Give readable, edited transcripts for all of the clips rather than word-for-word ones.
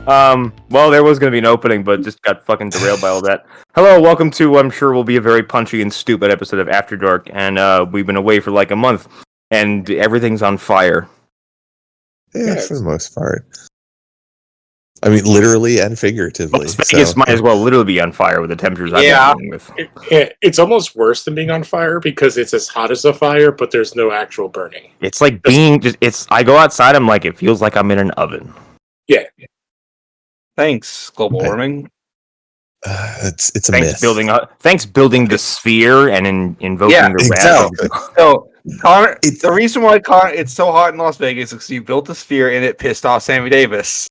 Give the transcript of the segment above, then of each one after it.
Well, there was going to be an opening, but just got fucking derailed by all that. Hello, welcome to, I'm sure will be a very punchy and stupid episode of After Dark, and we've been away for like a month, and everything's on fire. Yeah, for the most part. I mean, literally and figuratively. Las Vegas might as well literally be on fire with the temperatures I've been dealing with. It's almost worse than being on fire because it's as hot as a fire, but there's no actual burning. It's like I go outside, I'm like, it feels like I'm in an oven. Yeah. Thanks, global warming. It's a myth. Thanks building the sphere and invoking the exactly. So, Connor, the reason why it's so hot in Las Vegas is because you built the sphere and it pissed off Sammy Davis.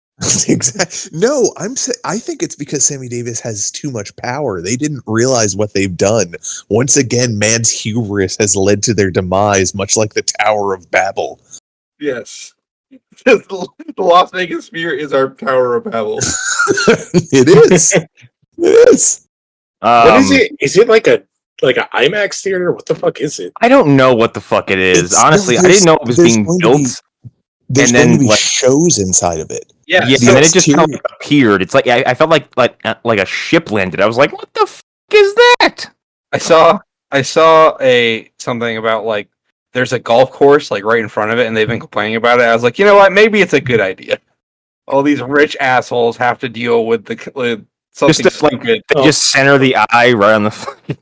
Exactly. No, I think it's because Sammy Davis has too much power. They didn't realize what they've done. Once again, man's hubris has led to their demise, much like the Tower of Babel. Yes. The Las Vegas sphere is our Tower of Babel. It is. It is. What is it? Is it like an IMAX theater? What the fuck is it? I don't know what the fuck it is. Honestly, I didn't know it was being built. There's going to be shows inside of it. Yeah, and then it just kind of appeared. It's like I felt like a ship landed. I was like, "What the fuck is that?" I saw something about like there's a golf course like right in front of it, and they've been complaining about it. I was like, you know what? Maybe it's a good idea. All these rich assholes have to deal with something stupid. They just center the eye right on the fucking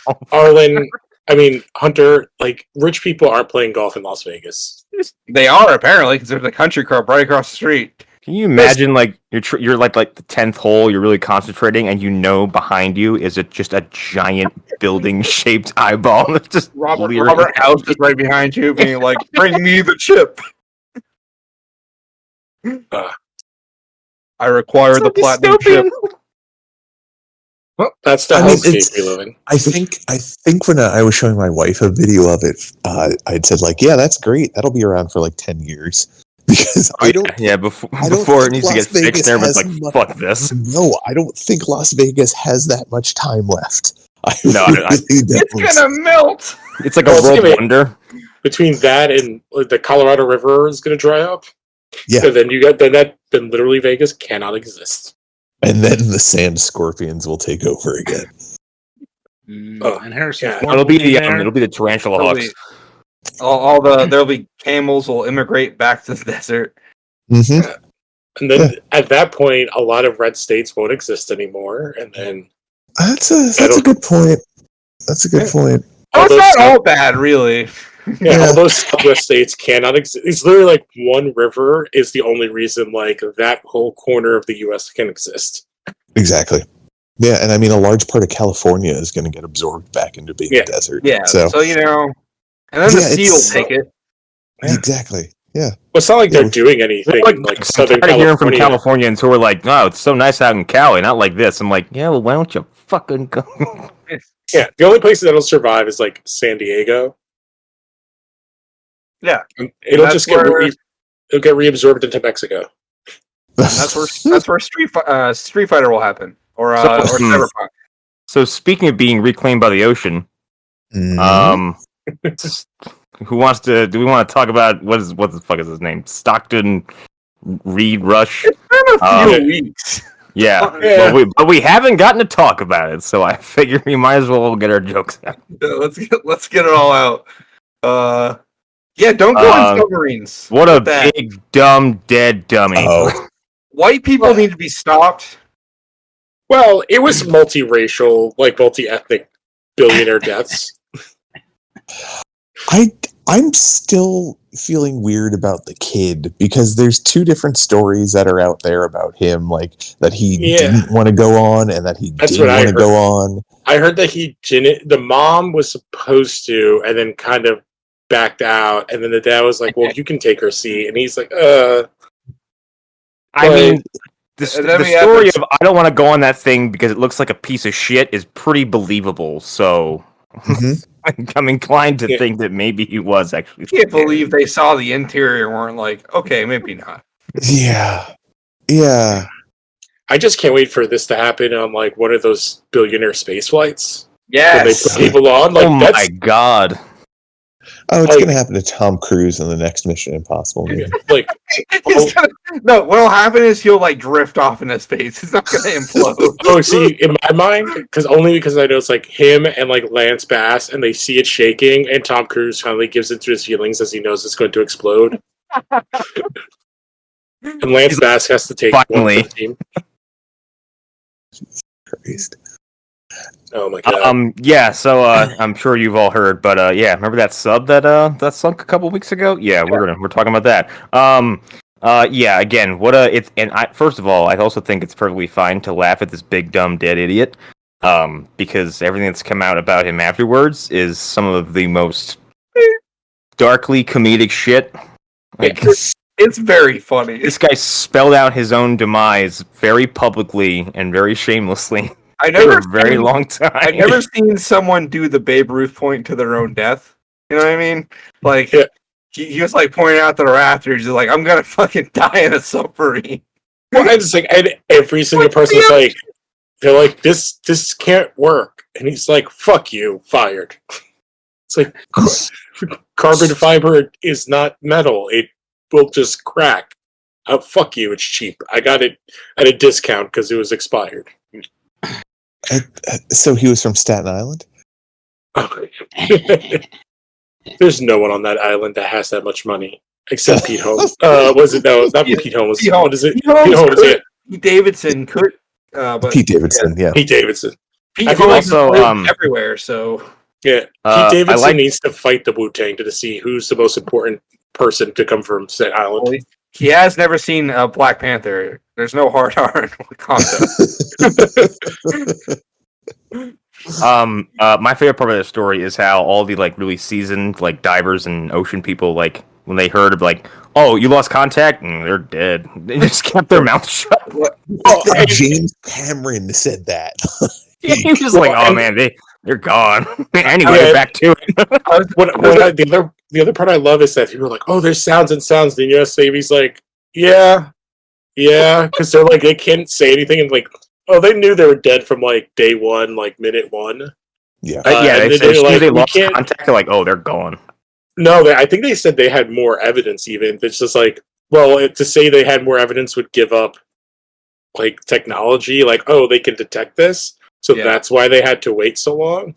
golf. Arlen, I mean Hunter. Like rich people aren't playing golf in Las Vegas. They are apparently because there's a country club right across the street. Can you imagine like you're like the 10th hole, you're really concentrating, and behind you is just a giant building shaped eyeball that's just Robert House is right behind you, being like, "Bring me the chip." I require the platinum chip. Well, that's the hellscape we live in. I think when I was showing my wife a video of it, I'd said like, "Yeah, that's great. That'll be around for like 10 years." Because before it needs to get fixed, there was like, "Fuck this." No, I don't think Las Vegas has that much time left. It's gonna melt. It's like a world wonder. Between that and the Colorado River is gonna dry up. Yeah. So then then literally Vegas cannot exist. And then the sand scorpions will take over again. And Harrison, it'll be the tarantula hawks. There'll be camels will immigrate back to the desert. Mm-hmm. And then at that point, a lot of red states won't exist anymore. And then that's a good point. That's a good point. It's not all bad, really. Yeah, all those Southwest states cannot exist. It's literally like one river is the only reason like that whole corner of the U.S. can exist. Exactly. Yeah, and I mean a large part of California is going to get absorbed back into being a desert. Yeah. So and then the sea will take it. Exactly. Yeah. Well, it's not like they're doing anything like Southern California. Hearing from Californians who are like, "No, it's so nice out in Cali, not like this." I'm like, "Yeah, well, why don't you fucking go?" Yeah, the only places that'll survive is like San Diego. Yeah, it'll just get reabsorbed into Mexico. That's where Street Fighter will happen, or Cyberpunk. So speaking of being reclaimed by the ocean, who wants to? Do we want to talk about what the fuck is his name? Stockton Reed Rush. It's been a few weeks. Yeah. But we haven't gotten to talk about it, so I figure we might as well get our jokes out. Yeah, let's get it all out. Yeah, don't go on submarines. What a big, dumb, dead dummy. White people need to be stopped. Well, it was multiracial, like multi-ethnic billionaire deaths. I'm still feeling weird about the kid because there's two different stories that are out there about him, like that he didn't want to go on and that he did want to go on. I heard that he didn't. The mom was supposed to, and then kind of backed out, and then the dad was like, "Well, you can take her seat," and he's like, I mean, the story of I don't want to go on that thing because it looks like a piece of shit is pretty believable. So I'm inclined to think that maybe he was actually. I can't believe they saw the interior and weren't like, okay, maybe not. Yeah. I just can't wait for this to happen on like one of those billionaire space flights. Yes, they put people on. Like, my god. Oh, it's Like- going to happen to Tom Cruise in the next Mission Impossible movie. Like, No, what'll happen is he'll like drift off into space. He's not gonna implode. oh, see, in my mind, because I know it's like him and like Lance Bass, and they see it shaking, and Tom Cruise finally gives into his feelings as he knows it's going to explode. And Lance Bass has to take one Finally. for the team. Christ. Oh my god! Yeah. So I'm sure you've all heard, but yeah, remember that sub that sunk a couple weeks ago? Yeah, we're talking about that. Yeah. Again, first of all, I also think it's perfectly fine to laugh at this big dumb dead idiot, because everything that's come out about him afterwards is some of the most darkly comedic shit. Like, It's very funny. this guy spelled out his own demise very publicly and very shamelessly I for never a very long time. I've never seen someone do the Babe Ruth point to their own death. You know what I mean? Like Yeah. he was like pointing out the rafters. He's like, "I'm gonna fucking die in a submarine." Well, I just like every single person's like, they're like, this can't work, and he's like, fuck you, fired. It's like carbon fiber is not metal; it will just crack. Fuck you, it's cheap. I got it at a discount because it was expired. So he was from Staten Island? There's no one on that island that has that much money except Pete Holmes. Was it no? Not Pete Holmes. Pete What is it? Pete Holmes, Yeah. Pete Davidson could, but Pete Davidson, yeah. Pete Davidson. Pete I feel Holmes also, lives everywhere. So Yeah, I Pete Davidson like- needs to fight the Wu-Tang to see who's the most important person to come from Staten Island. he has never seen Black Panther. There's no hard R in Wakanda. My favorite part of the story is how all the like really seasoned like divers and ocean people, like when they heard of like, oh, you lost contact, and they're dead. They just kept their mouth shut. James Cameron said that. He was just like, oh man, they're gone. Anyway, Yeah. back to it. The other part I love is that people are like, "Oh, there's sounds and sounds." The U.S. Navy's like, "Yeah, because they're like they can't say anything and like, oh, they knew they were dead from like day one, like minute one." Yeah. Yeah, and they then said as they're soon as like, they "We lost can't-" contact, they're like, oh, they're gone. No, I think they said they had more evidence. Even it's just like, well, to say they had more evidence would give up like technology. Like, oh, they can detect this, so Yeah. that's why they had to wait so long.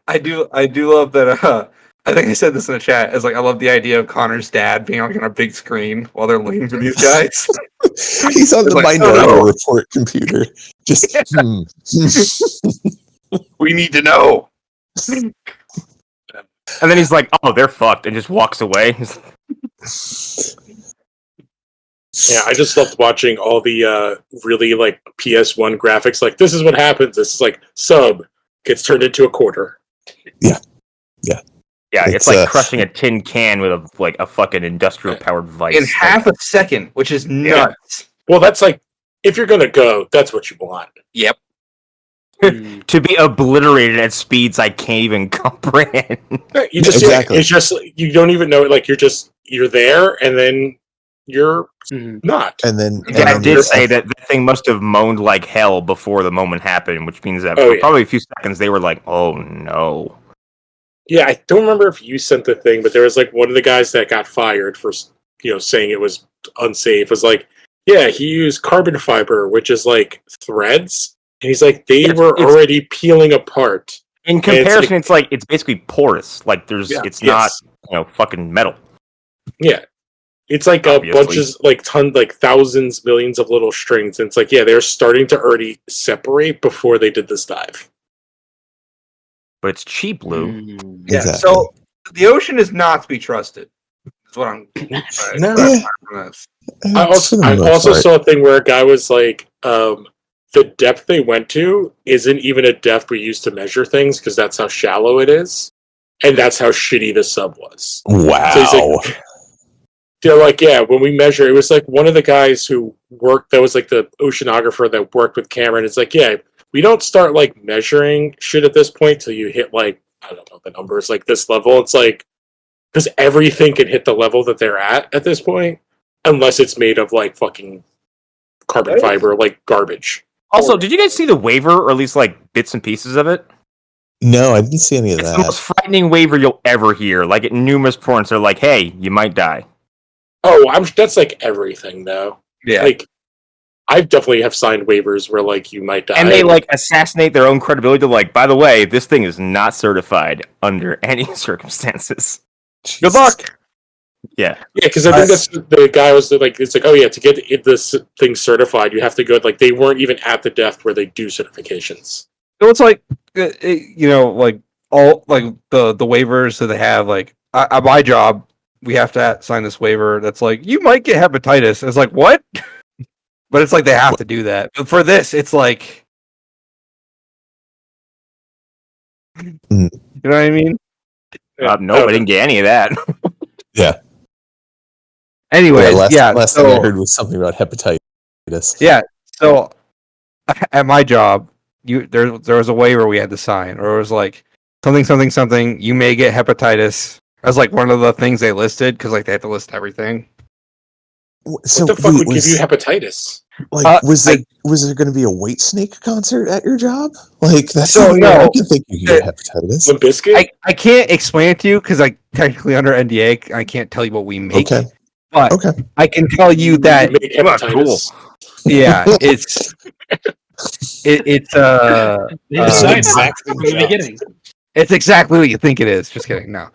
I do love that. I think I said this in the chat. Is like I love the idea of Connor's dad being like on a big screen while they're looking for these guys. He's on the Like, Minority oh, no. Report computer. Just We need to know. And then he's like, oh, they're fucked, and just walks away. Yeah, I just loved watching all the really like PS1 graphics. Like, this is what happens. This is like sub gets turned into a quarter. Yeah, it's It's, like crushing a tin can with a fucking industrial powered vice. In half a second, which is nuts. Well, that's like if you're gonna go, that's what you want. Yep. To be obliterated at speeds I can't even comprehend. You just Exactly. it's just you don't even know it. Like you're there, and then you're not. and then The guy and did then- say that the thing must have moaned like hell before the moment happened, which means that Oh, for yeah. probably a few seconds they were like, "Oh no!" Yeah, I don't remember if you sent the thing, but there was like one of the guys that got fired for saying it was unsafe. Was like, yeah, he used carbon fiber, which is like threads, and he's like they Yes, were it's- already peeling apart. In it's like- comparison, it's basically porous. Like it's not Yes. fucking metal. Yeah. It's like Obviously. a bunch of like thousands, millions of little strings. And it's like, yeah, they're starting to already separate before they did this dive. But it's cheap, Lou. Yeah. Exactly. So the ocean is not to be trusted. That's what I'm. No. Yeah. I also, For the I most also part. saw a thing where a guy was like, the depth they went to isn't even a depth we use to measure things because that's how shallow it is. And that's how shitty the sub was. Wow. So he's like, they're like, yeah, when we measure, it was like one of the guys who worked, that was like the oceanographer that worked with Cameron. It's like, yeah, we don't start like measuring shit at this point till you hit like, I don't know, the numbers like this level. It's like, because everything can hit the level that they're at this point, unless it's made of like fucking carbon fiber, like garbage. Also, did you guys see the waiver, or at least like bits and pieces of it? No, I didn't see any of It's that. the most frightening waiver you'll ever hear. Like at numerous points, they're like, "Hey, you might die." Oh, that's like everything though. Yeah. Like I definitely have signed waivers where like you might die, And they like assassinate their own credibility. They're like, "By the way, this thing is not certified under any circumstances." Good luck. Yeah. Yeah, because I think that's the guy was like, it's like, oh yeah, to get this thing certified, you have to go. Like they weren't even at the depth where they do certifications. So it's like, like all like the waivers that they have. Like at my job, we have to sign this waiver that's like you might get hepatitis. It's like what? But it's like they have to do that. But for this, it's like, you know what I mean? No, I didn't get any of that. Yeah. Anyways, last thing I heard was something about hepatitis. Yeah. So at my job, there was a waiver we had to sign, or it was like something. You may get hepatitis. That's like one of the things they listed because like they have to list everything. So what the fuck would give you hepatitis? Like, was there going to be a White Snake concert at your job? Like, that's So, no, I can think you get hepatitis. Limp Bizkit? I can't explain it to you because I technically under NDA. I can't tell you what we make. Okay. But I can tell you that You make hepatitis. yeah, it's exactly from the beginning. It's exactly what you think it is. Just kidding. No.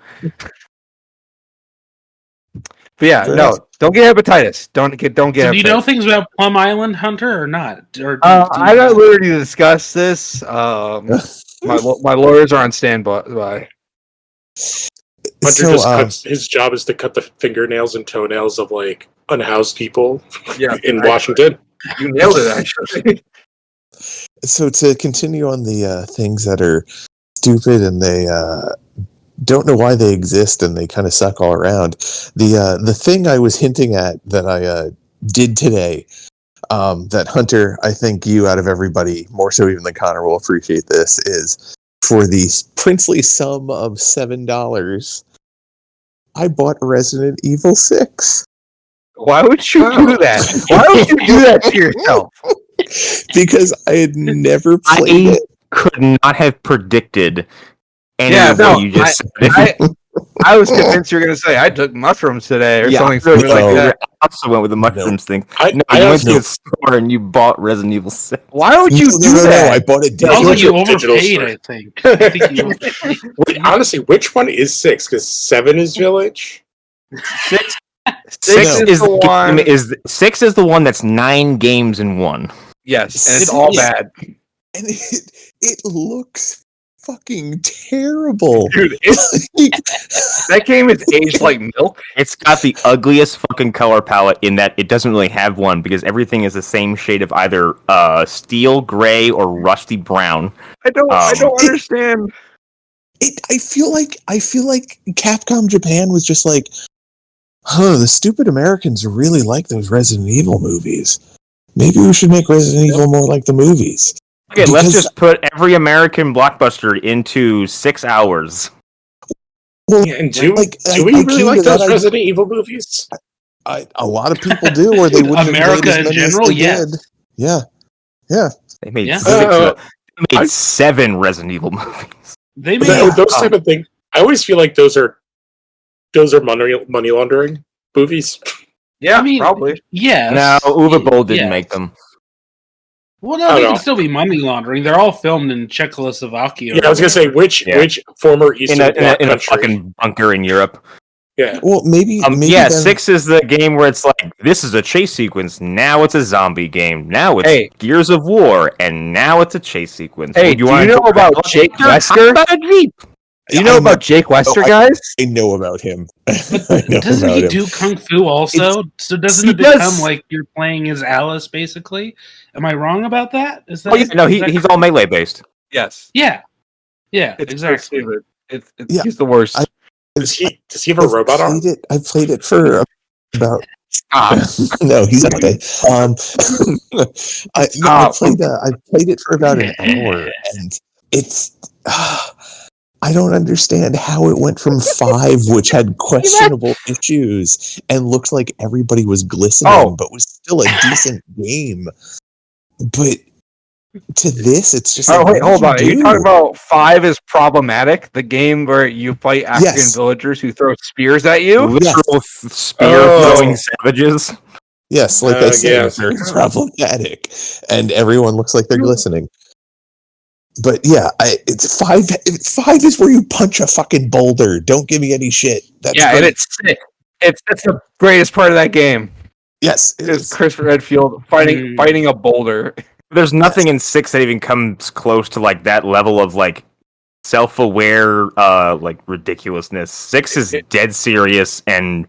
But yeah, no, don't get hepatitis. Don't get So hepatitis. do you know things about Plum Island, Hunter, or not? Or I got liberty to discuss this. My lawyers are on standby. Hunter his job is to cut the fingernails and toenails of like unhoused people in Washington. You nailed it, actually. So to continue on the things that are stupid and they don't know why they exist and they kind of suck all around. The thing I was hinting at that I did today, that Hunter, I think you out of everybody, more so even than Connor, will appreciate this, is for the princely sum of $7, I bought Resident Evil 6. Why would you do that? Why would you do that to yourself? Because I had never played it. Could not have predicted any of what you just said. I was convinced you were going to say I took mushrooms today or something like that. I also went with the mushrooms thing. I went to the store and you bought Resident Evil 6. Why would you do that? No, I bought it Also, you digital overpaid, store. I think. I think you overpaid. Honestly, which one is 6? Because 7 is Village. 6 is the one. 6 is the one that's 9 games in one. Yes, and it's all bad. And it looks fucking terrible. Dude, that game is aged like milk. It's got the ugliest fucking color palette in that it doesn't really have one because everything is the same shade of either steel gray or rusty brown. I don't understand. I feel like Capcom Japan was just like, the stupid Americans really like those Resident Evil movies. Maybe we should make Resident Evil more like the movies. Okay, let's just put every American blockbuster into 6 hours. Well, Yeah, and do I we really like those that Resident Evil movies? A lot of people do, or they wouldn't America have made as in many general, as they yes. did. Yeah. They made Yeah. 7 Resident Evil movies. They made Those type of things. I always feel like those are money laundering movies. Yeah, I mean, probably. Yes. No, Uwe Boll didn't Yes. make them. Well, no, they can still be money laundering. They're all filmed in Czechoslovakia. Yeah, I was gonna say which former Eastern Bloc in a country? fucking bunker in Europe. Yeah. Well, maybe Yeah, then, 6 is the game where it's like, this is a chase sequence, now it's a zombie game, now it's Gears of War, and now it's a chase sequence. Hey, do you know about Jake Wesker? About a Jeep? Do you know about Jake Wesker, guys? I know about him. Doesn't he do Kung Fu also? So doesn't it become like you're playing as Alice, basically? Am I wrong about that? Is that? No, he's all melee based. Yes. Yeah. Yeah, It's exactly. He's the worst. Does he have a robot arm? I played it for about. No, he's okay. I played it for about an hour, and it's. I don't understand how it went from 5, which had questionable issues and looked like everybody was glistening, but was still a decent game. But To this, it's just Oh like, wait, what hold did on. Are you do? talking about 5 is problematic? The game where you fight African Yes. villagers who throw spears at you? Literal spear throwing savages. Yes, like I said, yes. very problematic, and everyone looks like they're glistening. But yeah, it's 5. 5 is where you punch a fucking boulder. Don't give me any shit. That's Yeah, great. and it's sick. That's the greatest part of that game. Yes, it Is is. Chris Redfield fighting a boulder. There's nothing in 6 that even comes close to like that level of like self-aware like ridiculousness. 6 is dead serious and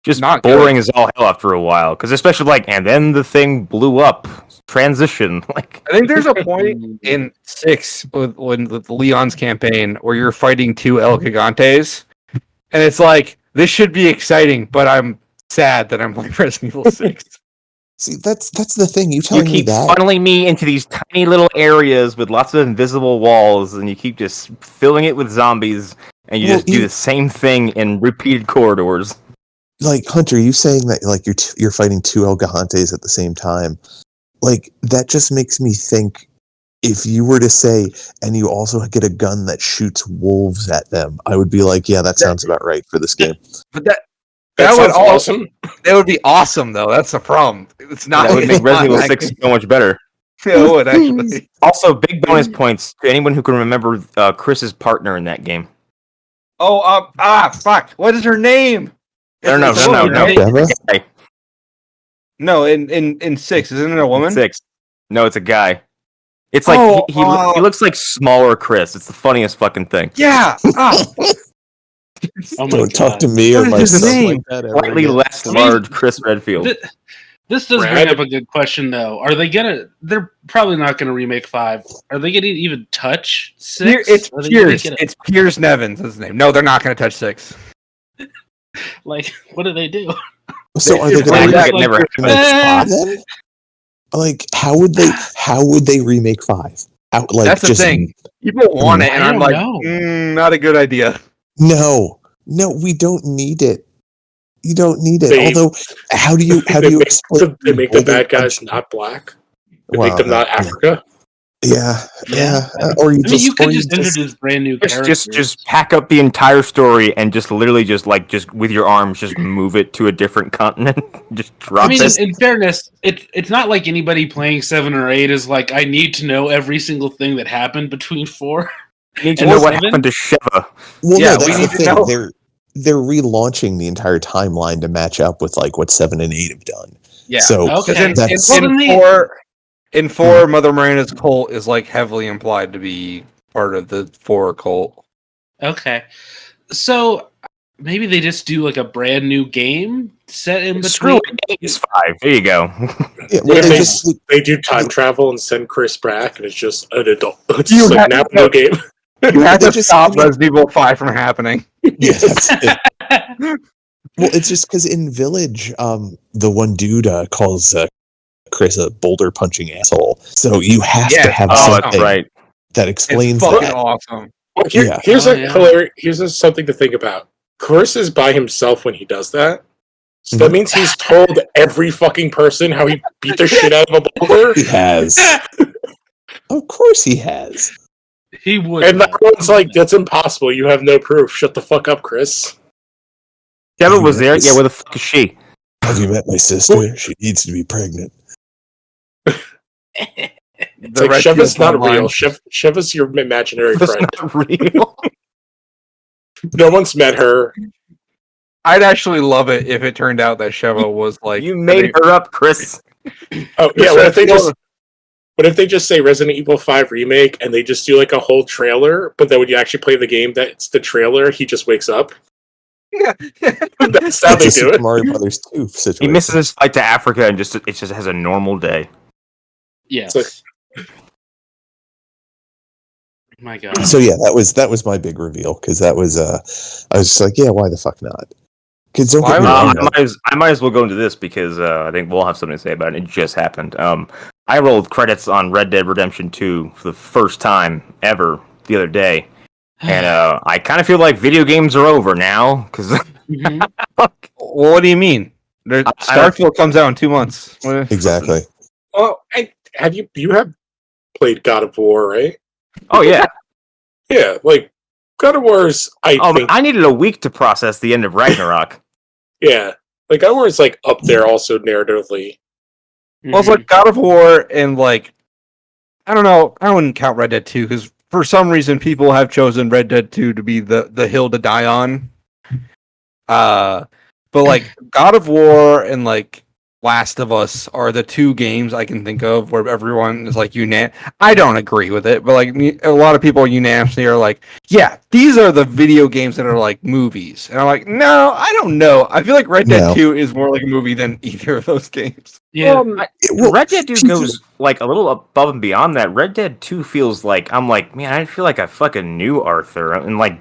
just Not boring good. as all hell after a while, because especially like, and then the thing blew up, transition. Like, I think there's a point in 6 with Leon's campaign where you're fighting 2 El Gigantes, and it's like, this should be exciting, but I'm sad that I'm playing Resident Evil 6. See, that's the thing. You you telling me keep that? funneling me into these tiny little areas with lots of invisible walls, and you keep just filling it with zombies, and you Well, just do the same thing in repeated corridors. Like, Hunter, you saying that like you're fighting 2 El Gahantes at the same time, like that just makes me think. If you were to say, and you also get a gun that shoots wolves at them, I would be like, yeah, that sounds about right for this game. But that That would sounds awesome. That would be awesome, though. That's the problem. It's not. That would make it's not Resident Evil like- 6 so much better. Yeah, it would actually. Also, big bonus points to anyone who can remember Chris's partner in that game. Oh, fuck! What is her name? No, It's a woman, right? Sheva? Guy. No, in 6, isn't it a woman? 6. No, it's a guy. It's like Oh, he looks like smaller Chris. It's the funniest fucking thing. Yeah. Oh my Don't talk God. to me or What my is his son name? like that ever Slightly again. less I mean, large Chris Redfield. This does bring up a good question, though. Are they gonna? They're probably not gonna remake 5. Are they gonna even touch 6? It's Are they Piers. gonna- It's Piers Nevins. Is his name? No, they're not going to touch 6. Like, what do they do? So are they It's going like to that remake never happened. 5 then? Like, how would they remake 5? How, like, That's the just thing. People want it, and I I'm don't like, know. not a good idea. No, we don't need it. You don't need it. They- Although, how do you explain? They make the bad boulder guys punch- not black. They Well, make them not Africa. Yeah. I Or you mean, just, you could or just introduce brand new characters. Just pack up the entire story and just literally just with your arms just move it to a different continent. Just drop I mean, it. in fairness, it's not like anybody playing 7 or 8 is like, I need to know every single thing that happened between 4. You need to and know what 7? happened to Sheva. Well, Yeah, no, we that's need the to know. thing. They're relaunching the entire timeline to match up with like what 7 and 8 have done. Yeah. So Okay. that's Well, then they- In 4, Mother Miranda's cult is like heavily implied to be part of the 4 cult. Okay. So maybe they just do like a brand new game set in between. Screw it. 8 is 5. There you go. yeah, What if they they, just they do time travel and send Chris back, and it's just an adult. It's You just like have- now no game. You have They to just- stop I mean- Resident Evil 5 from happening. yeah, that's it. Well, it's just because in Village, the one dude calls Chris a boulder punching asshole. So you have Yeah. to have Oh, something that's right. that It's explains fucking that. awesome. Well, Yeah. Here's Oh, a yeah. hilarious. Here's something to think about. Chris is by himself when he does that. So that means he's told every fucking person how he beat the shit out of a boulder. He has. Of course he has. He would. And everyone's like, that's impossible. You have no proof. Shut the fuck up, Chris. Sheva was there. Yeah, where the fuck is she? Have you met my sister? She needs to be pregnant. It's like Sheva's not real. Sheva's your imaginary That's friend. not real. No one's met her. I'd actually love it if it turned out that Sheva was like You made her up, Chris. Oh yeah, what if they just say Resident Evil 5 remake and they just do like a whole trailer, but then when you actually play the game, that's the trailer. He just wakes up. Yeah. That's how they It's a do Super it. Mario Brothers 2 He situation. misses his flight to Africa and it just has a normal day. Yes. It's My God. So yeah, that was my big reveal because that was I was just like, yeah, why the fuck not? Because don't get me wrong. I might as well go into this because I think we'll have something to say about it. It just happened. I rolled credits on Red Dead Redemption 2 for the first time ever the other day. And I kind of feel like video games are over now because Mhm. Well, what do you mean? Starfield comes out in 2 months. Exactly. Oh, have you have played God of War, right? Oh yeah. Yeah, like God of War's. But I needed a week to process the end of Ragnarok. Yeah, like God of War is like up there also narratively. Well, it's like God of War and like I don't know. I wouldn't count Red Dead 2 because for some reason people have chosen Red Dead 2 to be the hill to die on. But like God of War and like Last of Us are the two games I can think of where everyone is like I don't agree with it, but like a lot of people unanimously are like, yeah, these are the video games that are like movies, and I'm like, no, I don't know. I feel like Red Dead 2 is more like a movie than either of those games. Yeah, Red Dead 2 goes like a little above and beyond that. Red Dead 2 feels like I'm like, man, I feel like I fucking knew Arthur, and like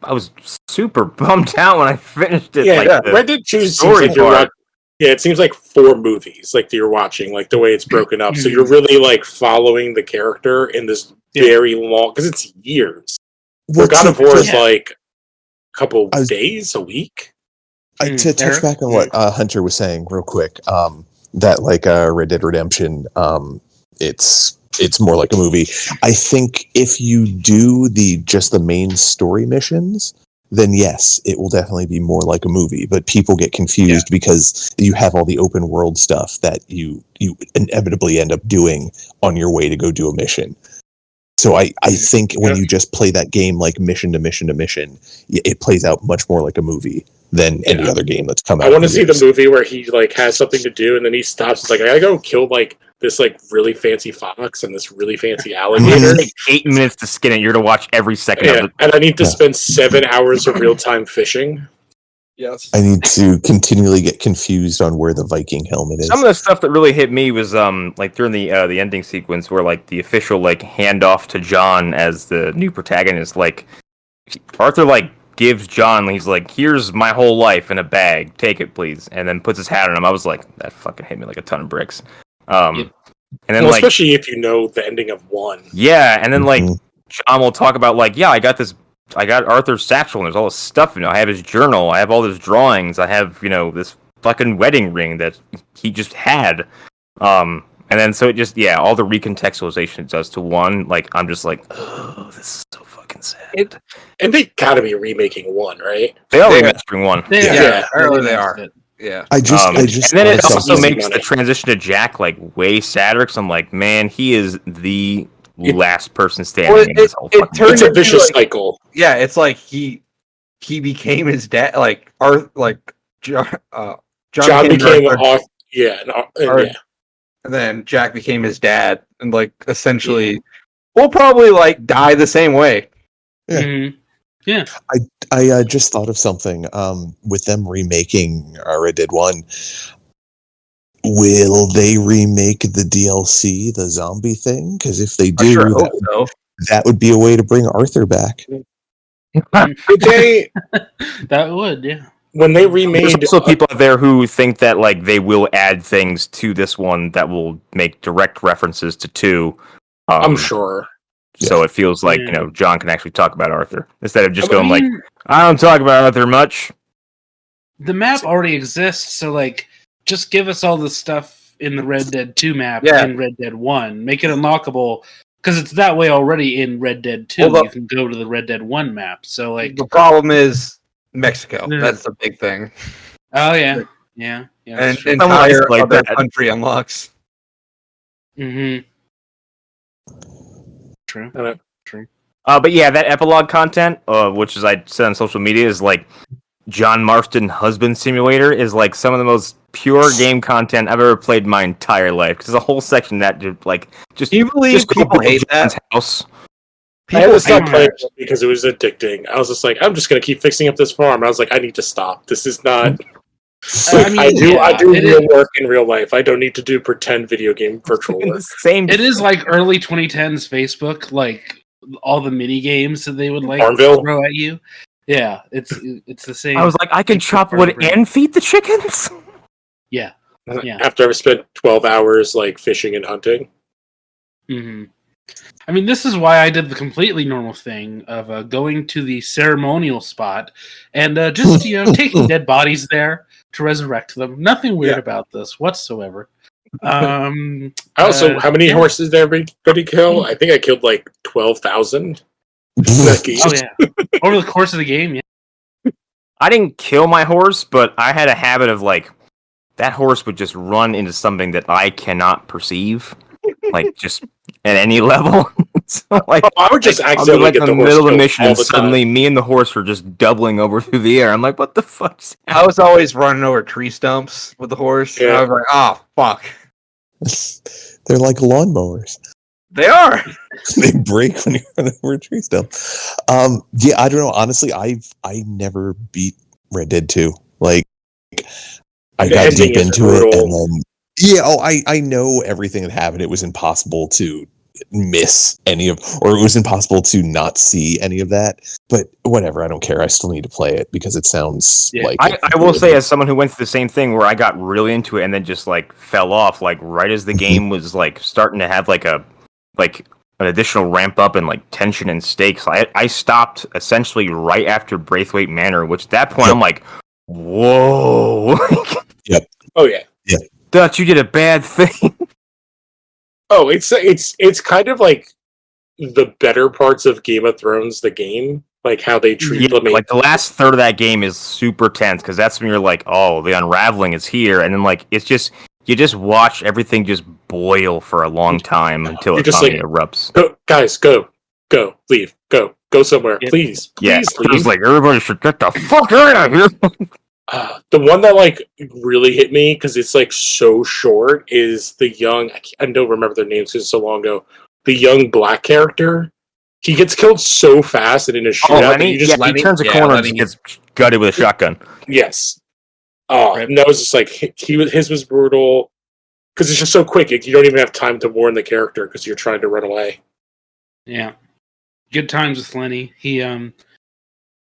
I was super bummed out when I finished it. Yeah, like Red Dead 2 seems like you're watching. Yeah, it seems like 4 movies, like that you're watching, like the way it's broken up. So you're really like following the character in this very long, because it's years. Where God of War is like a couple days, a week. To touch back on what Hunter was saying, real quick, that like Red Dead Redemption, it's more like a movie. I think if you do just the main story missions, then yes, it will definitely be more like a movie. But people get confused because you have all the open world stuff that you inevitably end up doing on your way to go do a mission. So I think when you just play that game like mission to mission to mission, it plays out much more like a movie than any other game that's come out. I want to see the movie where he like has something to do and then he stops. It's like, I gotta go kill like this like really fancy fox and this really fancy alligator. Like 8 minutes to skin it. You're to watch every second of it. And I need to spend 7 hours of real time fishing. Yes. I need to continually get confused on where the Viking helmet is. Some of the stuff that really hit me was like during the ending sequence where like the official like handoff to John as the new protagonist. Like Arthur like gives John, he's like, here's my whole life in a bag, take it please, and then puts his hat on him. I was like, that fucking hit me like a ton of bricks. And then like, especially if you know the ending of 1. Yeah, and then like John will talk about like, yeah, I got Arthur's satchel and there's all this stuff, I have his journal, I have all his drawings, I have, this fucking wedding ring that he just had. And then so it just, all the recontextualization it does to 1, like I'm just like, oh, this is so fucking sad. And they gotta be remaking 1, right? They are remastering 1. Apparently they are. Yeah. I just and then it also makes the transition to Jack like way sadder because I'm like, man, he is the last person standing in this whole fucking it's a vicious cycle. Yeah, it's like he became his dad, like John became Arthur. And then Jack became his dad, and like essentially, we'll probably like die the same way. Yeah. Mm-hmm. Yeah. I just thought of something. With them remaking Red Dead 1, will they remake the DLC, the zombie thing? Because if they do, that would be a way to bring Arthur back. That would, yeah. When they remade, there's also people out there who think that like they will add things to this one that will make direct references to 2. I'm sure. So it feels like John can actually talk about Arthur instead of just going like, I don't talk about Arthur much. The map already exists, so like, just give us all the stuff in the Red Dead 2 map in Red Dead 1. Make it unlockable because it's that way already in Red Dead 2. You can go to the Red Dead 1 map. So like, the problem is Mexico. That's the big thing. Oh yeah. And entire other country unlocks. Mm-hmm. True. But yeah, that epilogue content, which is I said on social media, is like John Marston Husband Simulator is like some of the most pure game content I've ever played in my entire life. Because there's a whole section that just. Do you believe people hate John's that? house? I had to stop playing because it was addicting. I was just like, I'm just going to keep fixing up this farm. I was like, I need to stop. This is not. I do real work in real life. I don't need to do pretend video game virtual work. It is like early 2010s Facebook, like all the mini games that they would like Farmville? throw at you. Yeah, it's the same. I was like, I can chop wood and feed the chickens. Yeah. After I've spent 12 hours like fishing and hunting. Mm-hmm. I mean, this is why I did the completely normal thing of going to the ceremonial spot and just taking dead bodies there to resurrect them. Nothing weird about this whatsoever. Also, how many horses did everybody kill? I think I killed like 12,000. Oh yeah, over the course of the game. Yeah. I didn't kill my horse, but I had a habit of like that horse would just run into something that I cannot perceive, like just at any level. So, like, I would just accidentally like get in the the horse middle of the killed mission, all and the suddenly time. me and the horse were just doubling over through the air. I'm like, what the fuck? I was always running over tree stumps with the horse. And I was like, oh fuck. They're like lawnmowers. They are. They break when you run over a tree stump. Yeah, I don't know. Honestly, I never beat Red Dead 2. Like, I The got ending deep is into it, brutal. and then I know everything that happened. It was impossible to miss any of, or it was impossible to not see any of that. But whatever, I don't care. I still need to play it because it sounds like I will say, as someone who went through the same thing, where I got really into it and then just like fell off, like right as the game was like starting to have like an additional ramp up and like tension and stakes. I stopped essentially right after Braithwaite Manor, which at that point I'm like, whoa. Yep. Oh yeah. Yeah. Dutch, you did a bad thing. Oh, it's kind of like the better parts of Game of Thrones, the game, like how they treat them. Like the last third of that game is super tense because that's when you're like, oh, the unraveling is here, and then like it's just you just watch everything just boil for a long time until it finally erupts. Go, guys, go, leave, go somewhere, please, Yeah, leave. it was like everybody should get the fuck out of here. The one that like really hit me because it's like so short is the young. I don't remember their names because it's so long ago. The young black character. He gets killed so fast and in a shootout. Lenny? He turns a corner and gets gutted with a shotgun. Yes. And that was just like his was brutal because it's just so quick. You don't even have time to warn the character because you're trying to run away. Yeah, good times with Lenny. He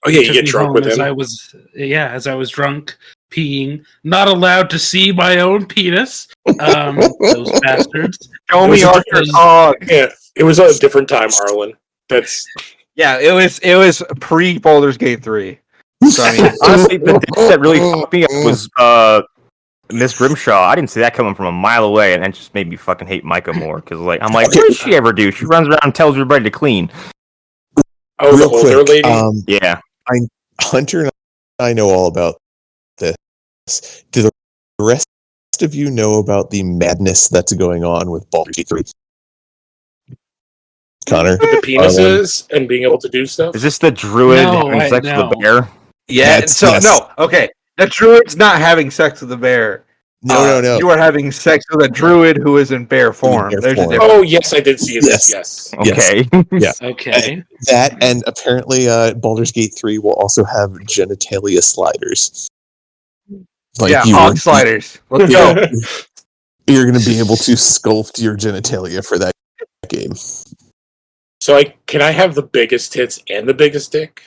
Oh yeah, you get drunk with him. As I was drunk, peeing, not allowed to see my own penis. Those bastards. Show me Arthur's hog. Yeah, it was a different time, Arlen. That's it was pre Baldur's Gate 3. So I mean, honestly, the dish that really fucked me up was Miss Grimshaw. I didn't see that coming from a mile away, and that just made me fucking hate Micah more because like I'm like, what does she ever do? She runs around and tells everybody to clean. Oh, the older lady. Yeah. Hunter and I know all about this. Do the rest of you know about the madness that's going on with Baldur's Gate 3? Connor? With the penises and being able to do stuff? Is this the druid having sex with the bear? Yeah, no, okay. The druid's not having sex with the bear. No. You are having sex with a druid who is in bear form. There's a difference. Oh, yes, I did see this. Yes. Okay. Yeah. Okay. And apparently Baldur's Gate 3 will also have genitalia sliders. Like hog sliders. Let's go. You're going to be able to sculpt your genitalia for that game. So can I have the biggest tits and the biggest dick?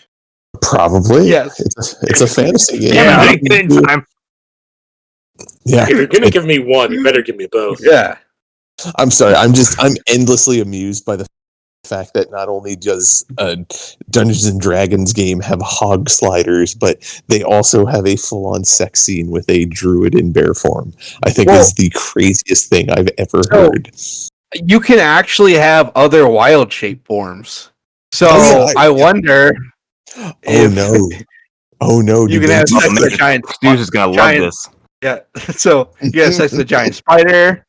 Probably. Yes. It's a fantasy game. Yeah. If you're gonna give me one, you better give me both. Yeah. I'm sorry. I'm endlessly amused by the fact that not only does a Dungeons and Dragons game have hog sliders, but they also have a full-on sex scene with a druid in bear form. I think is the craziest thing I've ever heard. You can actually have other wild shape forms. So I wonder. Oh no! You can have sex with a giant. Steve's is gonna love this. Yeah. So you have sex with a giant spider.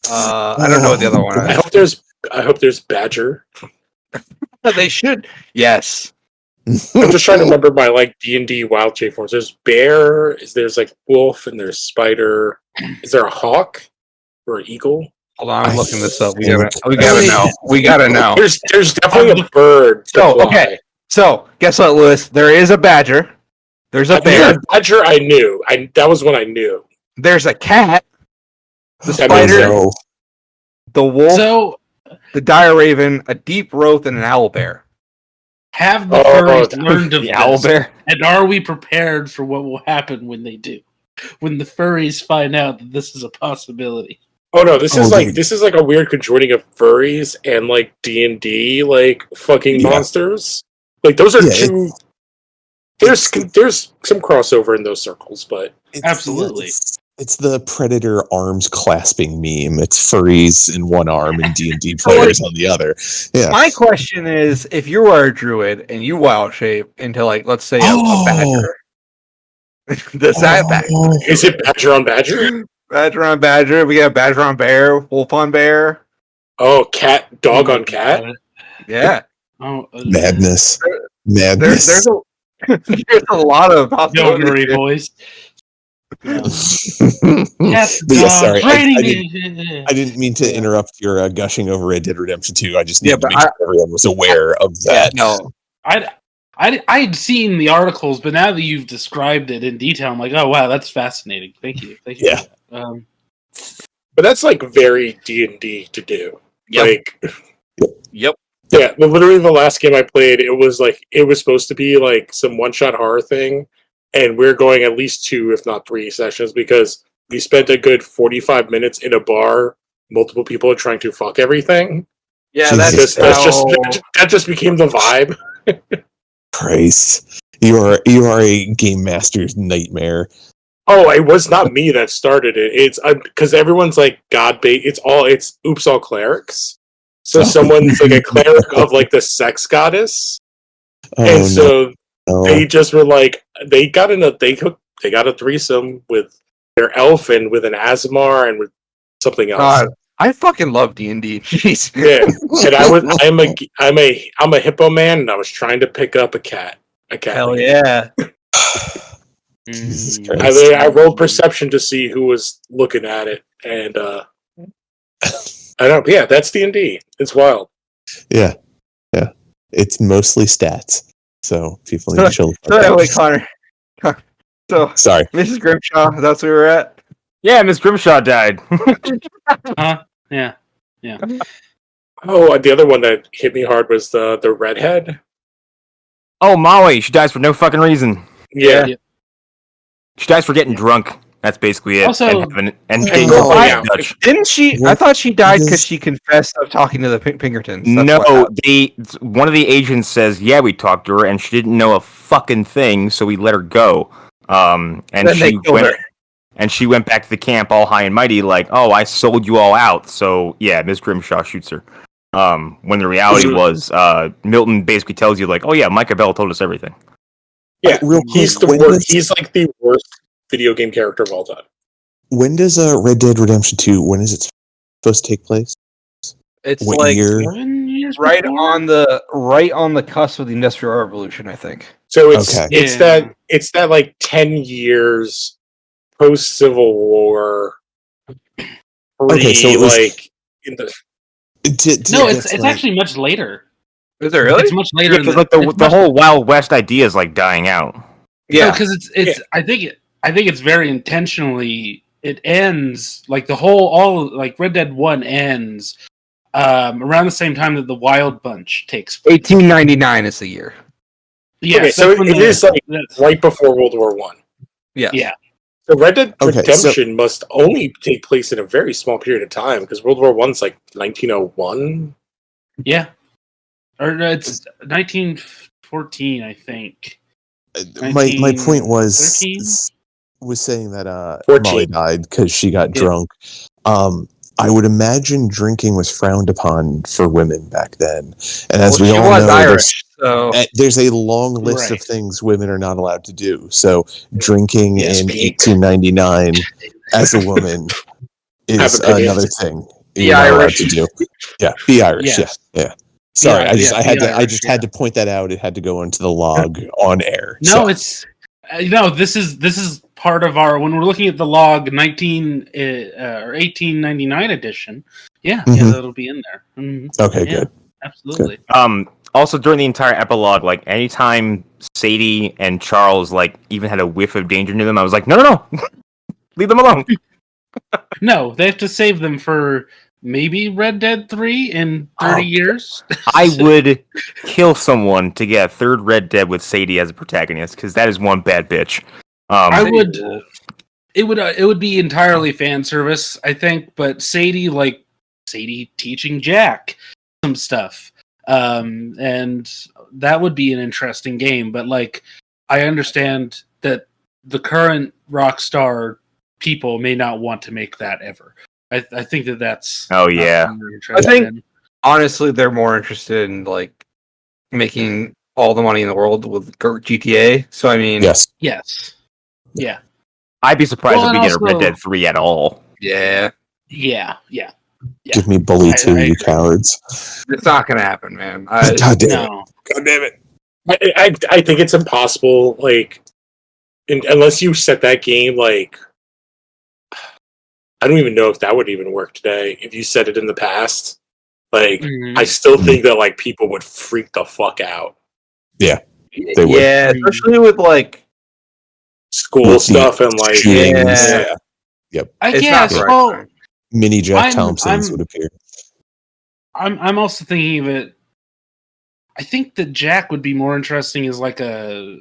I don't know what the other one is. I hope there's badger. They should. Yes. I'm just trying to remember my like D&D wild shape forms. There's bear. There's like wolf, and there's spider. Is there a hawk or an eagle? Hold on, I'm looking this up. We gotta know. We gotta know. There's definitely a bird. Okay. So guess what, Lewis? There is a badger. There's a bear. Badger, I knew. That was one I knew. There's a cat. The spider. The wolf. The dire raven. A deep wraith, and an owl bear. Have the furries learned of the owl bear? And are we prepared for what will happen when they do? When the furries find out that this is a possibility? Oh no, this is like a weird conjoining of furries and like D&D like fucking monsters. Like those are there's some crossover in those circles, but absolutely. It's the Predator arms clasping meme. It's furries in one arm and D&D players on the other. Yeah. My question is, if you are a druid and you wild shape into, like, let's say a badger, does that is it badger on badger? Badger on badger. We got badger on bear, wolf on bear. Oh, dog on cat. Yeah. Oh, Madness. There's a lot of Don't worry, possibilities. boys. Sorry, I didn't mean to interrupt your gushing over Red Dead Redemption 2. I just needed to make sure everyone was aware of that. No, I'd seen the articles, but now that you've described it in detail, I'm like, oh wow, that's fascinating. Thank you. Yeah. But that's like very D&D to do. Yep. Like, yep. Yeah, literally the last game I played, it was supposed to be like some one-shot horror thing, and we're going at least 2, if not 3 sessions, because we spent a good 45 minutes in a bar. Multiple people are trying to fuck everything. Yeah, that just became the vibe. Christ, you are a game master's nightmare. Oh, it was not me that started it. It's because everyone's like god-bait. It's oops all clerics. So someone's like a cleric of like the sex goddess, and so they just were like they got a threesome with their elf and with an Aasimar and with something else. God, I fucking love D&D. Jeez. Yeah, and I'm a hippo man, and I was trying to pick up a cat. Hell yeah. Jesus Christ. I rolled perception to see who was looking at it, and I don't. Yeah, that's D&D. It's wild. Yeah. It's mostly stats, so people need to chill. Anyway, Connor. So sorry, Mrs. Grimshaw. That's where we're at. Yeah, Miss Grimshaw died. Yeah. Oh, the other one that hit me hard was the redhead. Oh, Molly. She dies for no fucking reason. Yeah. She dies for getting drunk. That's basically it. Also, Didn't she? I thought she died because she confessed of talking to the Pinkertons. One of the agents says, "Yeah, we talked to her, and she didn't know a fucking thing, so we let her go." And she went back to the camp all high and mighty, like, "Oh, I sold you all out." So yeah, Miss Grimshaw shoots her. When the reality was, Milton basically tells you, like, "Oh yeah, Micah Bell told us everything." Yeah, he's the worst. He's like the worst video game character of all time. When does Red Dead Redemption 2, when is it supposed to take place? It's what like year? 7 years right before? on the cusp of the Industrial Revolution, I think. So it's that like 10 years post Civil War. Okay, so it was like in the it's actually much later. Is it really? It's much later. Because like the whole Wild West idea is like dying out. Yeah, because it's. I think it's very intentionally. It ends like like Red Dead 1 ends around the same time that the Wild Bunch takes place. 1899 is the year. Yeah, okay, so it is like right before World War I. Yeah. So Red Dead Redemption must only take place in a very small period of time because World War I's like 1901. Yeah, or it's 1914, I think. My point was saying that Molly died because she got drunk. I would imagine drinking was frowned upon for women back then, and as we all know, Irish, there's a long list of things women are not allowed to do. So drinking in 1899 as a woman is another thing you're not allowed to do. Yeah, be Irish. Yeah. Sorry, I just had to point that out. It had to go into the log on air. No, it's this is part of our when we're looking at the log 1899 edition. Yeah, that'll be in there. Mm-hmm. Okay, good. Absolutely. Good. Also during the entire epilogue, like anytime Sadie and Charles like even had a whiff of danger near them, I was like, no, leave them alone. No, they have to save them for maybe Red Dead 3 in 30 years. I would kill someone to get a third Red Dead with Sadie as a protagonist because that is one bad bitch. I would. It would be entirely fan service, I think. But Sadie teaching Jack some stuff, and that would be an interesting game. But like, I understand that the current Rockstar people may not want to make that ever. I think that's. Oh yeah. I think honestly they're more interested in like making all the money in the world with GTA. So I mean, Yes. Yeah. I'd be surprised Well, if we and get a Red also- Dead 3 at all. yeah, Yeah. Give me Bully 2, I you agree. cowards. it's not going to happen, man. God damn it. No. God damn it. I think it's impossible, like, unless you set that game, like, I don't even know if that would even work today. If you set it in the past, like, Mhm. I still think that, like, people would freak the fuck out. They would. Yeah, especially with like School With the stuff and, like, shootings. yeah. I it's guess. not the right Well, time. Mini Jeff I'm- Thompsons I'm- would appear. I'm also thinking of it. I think that Jack would be more interesting as like a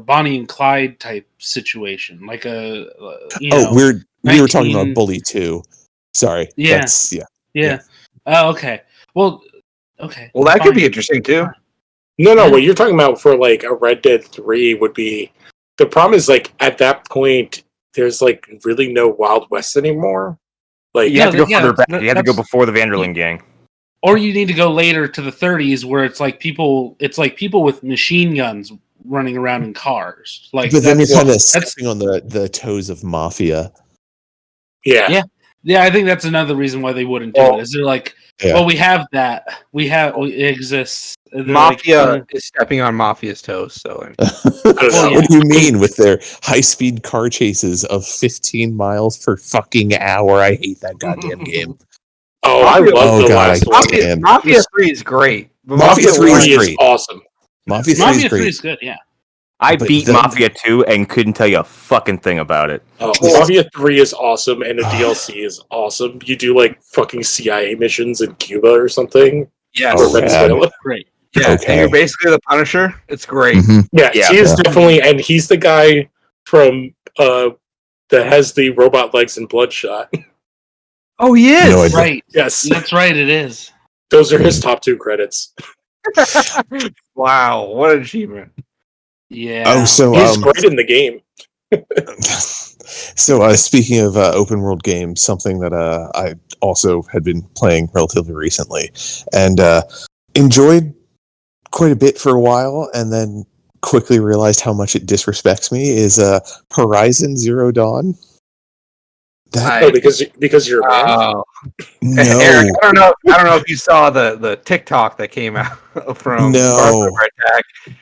Bonnie and Clyde type situation, like a We were talking 19 about Bully 2. Sorry. Yeah. That's, yeah. Oh, okay. Well, okay. Well, that could fine. be interesting too. No, Yeah. what you're talking about for, like, a Red Dead 3 would be... The problem is, like, at that point, there's, like, really no Wild West anymore. Like, You have to go yeah, further back. that- You have to go that's- before the Vanderlyn gang. Or you need to go later to the 30s, where it's like people with machine guns running around in cars. Like, but then you're that's- kind of that's- stepping on the toes of Mafia. yeah. Yeah, I think that's another reason why they wouldn't do Well, it. Is they're like, Yeah. well, we have that. It exists. They're Mafia like, is stepping on Mafia's toes. So I mean, Well, yeah. What do you mean with their high-speed car chases of 15 miles per fucking hour? I hate that goddamn game. Oh, I Mafia- love Oh, the God, last I- one. Mafia, Mafia 3 is great. But Mafia 3 is 3 great. awesome. Mafia 3 Mafia is 3 great. is good. Yeah. I But beat the- Mafia 2 and couldn't tell you a fucking thing about it. Oh, Mafia 3 is awesome, and the DLC is awesome. You do, like, fucking CIA missions in Cuba or something. yes, Oh, or Venezuela. Great. yeah, Okay. and you're basically the Punisher. It's great. Mhm. Yeah, Yeah. he is Yeah. definitely, and he's the guy from that has the robot legs in Bloodshot. Oh, he is. No idea. Right. Yes, That's right. It is. those are his top 2 credits. Wow, what an achievement! Yeah. Oh, so He's great in the game. so speaking of open world games, something that I also had been playing relatively recently and enjoyed quite a bit for a while, and then quickly realized how much it disrespects me is Horizon Zero Dawn. That Oh, because you're a man. no, Eric, I don't know if you saw the TikTok that came out from No. Garfield Red Tag.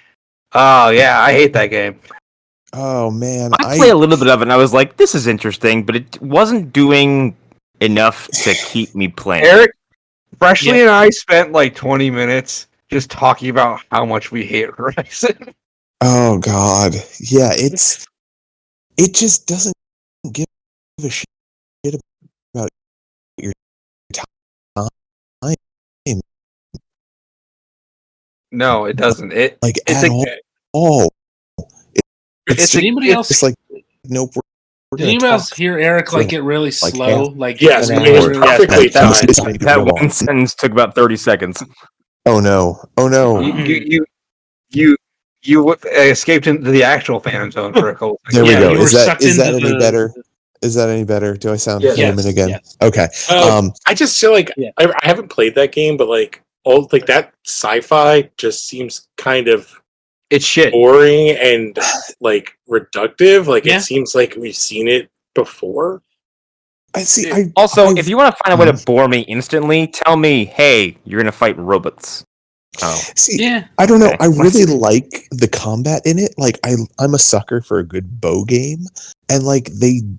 Oh yeah, I hate that game. oh man, I played a little bit of it and I was like, this is interesting, but it wasn't doing enough to keep me playing. Eric, Freshly and I spent like 20 minutes just talking about how much we hate Horizon. oh god, yeah, it just doesn't give a shit about your time. No, it doesn't. Like It's at all. It's Did anybody else? Just like nope. We're Did gonna anybody else talk hear Eric like get really like slow? Like Yes, an it was hour. perfectly That's- timed. that's- That one sentence took about 30 seconds. Oh no! Oh no! You escaped into the actual Phantom Zone for a couple There we Yeah, go. you were Is that sucked any into the- better? Is that any better? Do I sound Yes. human again? Yes. Okay. I just feel like Yeah. I haven't played that game, but like all like that sci-fi just seems kind of It's shit. boring and like reductive. Like Yeah. it seems like we've seen it before. I see. Also, if you want to find a way to bore me instantly, tell me, hey, you're going to fight robots. Oh. see, Yeah. I don't know. Okay. I really like the combat in it. Like I'm a sucker for a good bow game, and like Mm.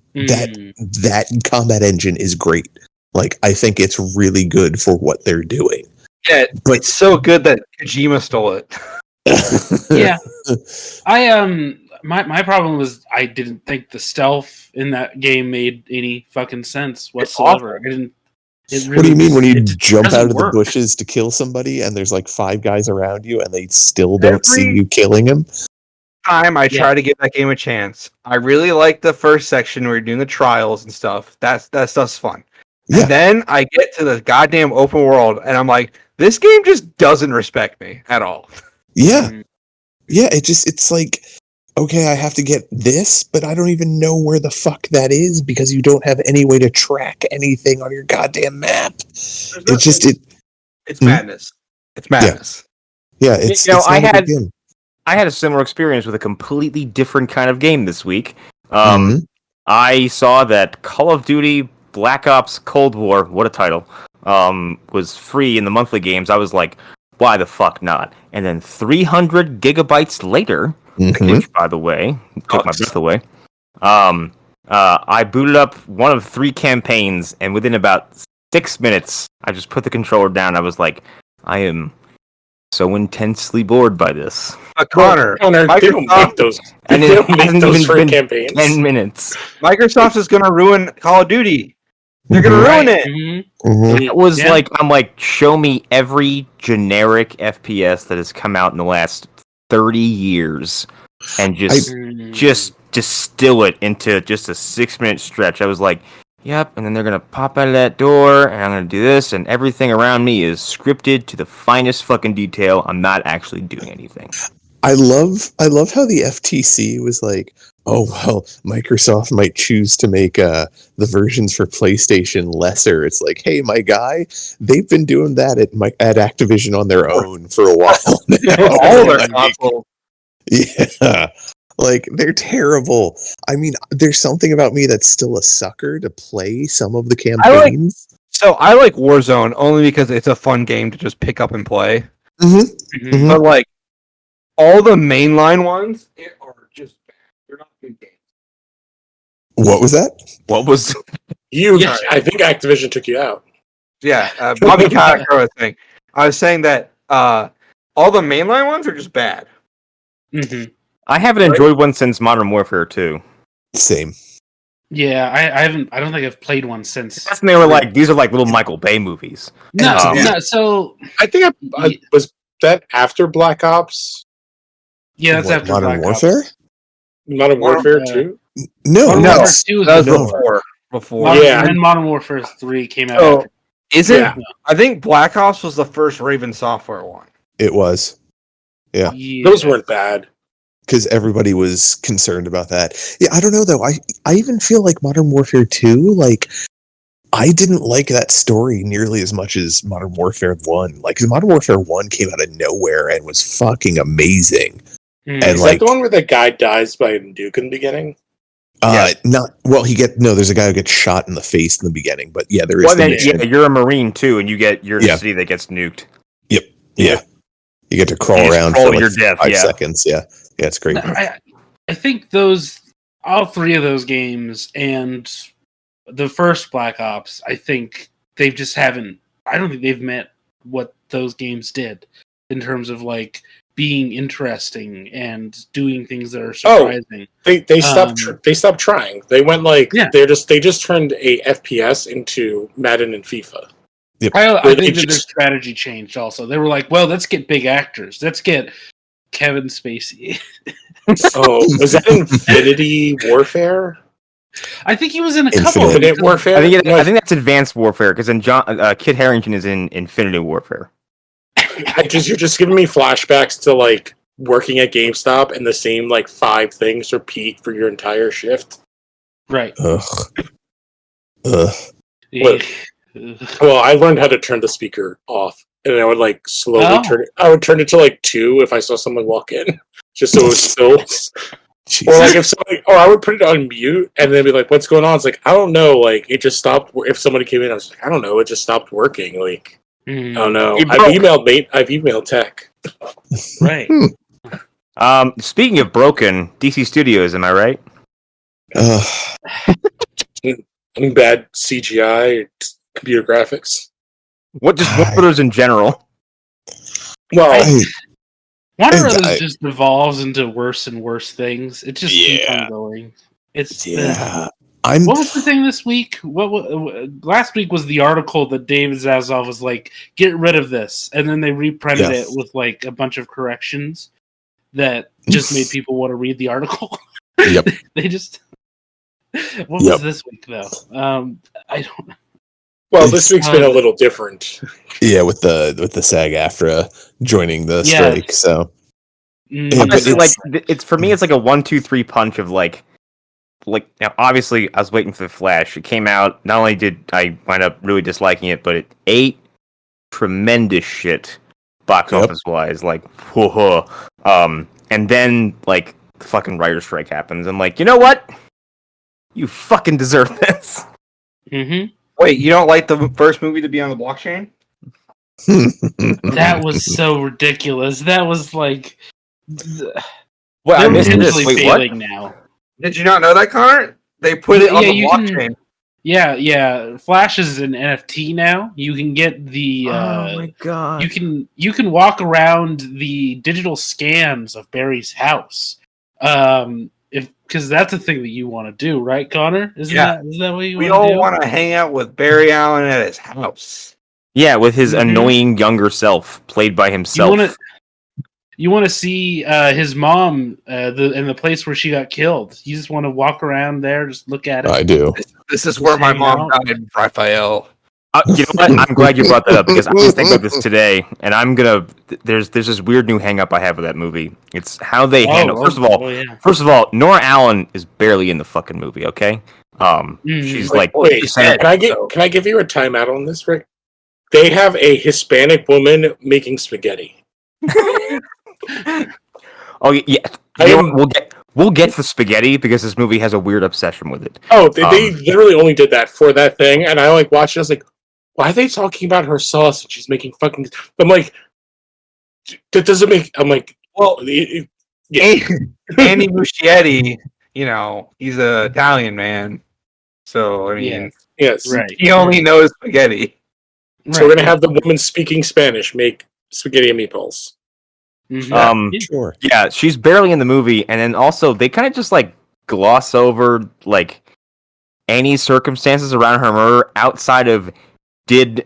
that combat engine is great. Like I think it's really good for what they're doing. Yeah, But it's so good that Kojima stole it. Yeah. My problem was I didn't think the stealth in that game made any fucking sense whatsoever. I didn't. It really What do you mean when you it jump doesn't out of work. the bushes to kill somebody and there's like 5 guys around you and they still don't see Every- you killing him? Time I Yeah. try to give that game a chance. I really like the first section where you're doing the trials and stuff. That stuff's fun. Yeah. And then I get to the goddamn open world and I'm like, this game just doesn't respect me at all. Yeah. Mm. Yeah, it's like okay, I have to get this, but I don't even know where the fuck that is because you don't have any way to track anything on your goddamn map. It's just It's madness. It's madness. Yeah, it's I not a good game. had a similar experience with a completely different kind of game this week. I saw that Call of Duty Black Ops Cold War, what a title, was free in the monthly games. I was like, why the fuck not? And then 300 gigabytes later, which, by the way, took my breath away, I booted up one of 3 campaigns, and within about 6 minutes, I just put the controller down. I was like, I am so intensely bored by this. Connor, they don't make those. And they it don't make hasn't those even for been campaigns. 10 minutes. Microsoft is going to ruin Call of Duty. They're going to ruin it. It was I'm like, show me every generic FPS that has come out in the last 30 years, and just distill it into just a 6-minute stretch. I was like, yep, and then they're gonna pop out of that door, and I'm gonna do this, and everything around me is scripted to the finest fucking detail. I'm not actually doing anything. I love how the FTC was like, oh well, Microsoft might choose to make the versions for PlayStation lesser. It's like, hey, my guy, they've been doing that at Activision on their own for a while now. All their consoles. Yeah. Like, they're terrible. I mean, there's something about me that's still a sucker to play some of the campaigns. I like Warzone only because it's a fun game to just pick up and play. But like all the mainline ones are just bad. They're not good games. What was that? What was you? Yeah. I think Activision took you out. Yeah, Bobby Castro thing. I was saying that all the mainline ones are just bad. I haven't enjoyed one since Modern Warfare 2. Same. Yeah, I haven't. I don't think I've played one since. And they were like, these are like little Michael Bay movies. No. So I think I was that after Black Ops. Yeah, that's after Modern Black Warfare. Ops. Modern Warfare 2. No, Modern Warfare 2 was before. And then Modern Warfare 3 came out. Oh, after. Is it? Yeah. I think Black Ops was the first Raven Software one. It was. Yeah. Those weren't bad. Because everybody was concerned about that. Yeah, I don't know though. I even feel like Modern Warfare 2, like, I didn't like that story nearly as much as Modern Warfare 1. Like, 'cause Modern Warfare 1 came out of nowhere and was fucking amazing. And is that the one where the guy dies by a nuke in the beginning? There's a guy who gets shot in the face in the beginning, but yeah, there is the mission. Yeah, you're a Marine too, and you're in a city that gets nuked. Yep. Yeah. You get to crawl around for like 5 seconds. Yeah. Yeah, it's great. I think all 3 of those games and the first Black Ops, I think they just haven't. I don't think they've met what those games did in terms of like being interesting and doing things that are surprising. They stopped trying. They went like they just turned a FPS into Madden and FIFA. Yep. I think that their strategy changed also. They were like, well, let's get big actors. Let's get Kevin Spacey. Was that Infinity Warfare? I think he was in a couple of Infinite Warfare. I think that's Advanced Warfare because then Kit Harington is in Infinity Warfare. You're just giving me flashbacks to like working at GameStop and the same like 5 things repeat for your entire shift. Right. Well, I learned how to turn the speaker off, and I would like slowly turn it. I would turn it to like 2 if I saw someone walk in, just so it was still. Or like I would put it on mute and then be like, "What's going on?" It's like I don't know. Like it just stopped. If somebody came in, I was like, "I don't know." It just stopped working. Like I don't know. I've emailed tech. Right. Speaking of broken, DC Studios, am I right? Bad CGI, computer graphics. What Brothers in general? Well, Warner Brothers just evolves into worse and worse things. It just keeps on going. What was the thing this week? Last week was the article that David Zaslav was like, "Get rid of this," and then they reprinted it with like a bunch of corrections that just made people want to read the article. Yep. They just. What was this week though? I don't know. Well, this week's been a little different. Yeah, with the SAG-AFTRA joining the strike. So Honestly, like it's for me, it's like a 1-2-3 punch of like now. Obviously, I was waiting for the Flash. It came out. Not only did I wind up really disliking it, but it ate tremendous shit box office wise. Like, whoa. And then like the fucking writer's strike happens. I'm like, you know what? You fucking deserve this. Mm-hmm. Wait, you don't like the first movie to be on the blockchain? That was so ridiculous. That was like, Well, I they're missed this. potentially Wait, failing what? now. Did you not know that, Connor? They put it on the blockchain. Yeah. Flash is an NFT now. You can get the. Oh my god! You can walk around the digital scans of Barry's house. Because that's a thing that you want to do, right, Connor? Isn't that what you want to do? We all want to hang out with Barry Allen at his house. Yeah, with his annoying younger self, played by himself. You want to see his mom in the place where she got killed. You just want to walk around there, just look at it. I do. This is where my mom died, Raphael. You know what? I'm glad you brought that up because I was thinking about this today, and I'm gonna. There's this weird new hang up I have with that movie. It's how they handle. First of all, Nora Allen is barely in the fucking movie. Okay, she's like. Wait, can I give you a timeout on this, Rick? They have a Hispanic woman making spaghetti. Oh yeah, we'll get to the spaghetti because this movie has a weird obsession with it. Oh, they literally only did that for that thing, and I like watched it. I was like, why are they talking about her sauce and she's making fucking? I'm like, that doesn't make. I'm like, well, Andy Muschietti, you know, he's an Italian man, so I mean, yes, right. He only knows spaghetti. So we're gonna have the woman speaking Spanish make spaghetti and meatballs. Mm-hmm. Sure. Yeah, she's barely in the movie, and then also they kind of just like gloss over like any circumstances around her murder outside of did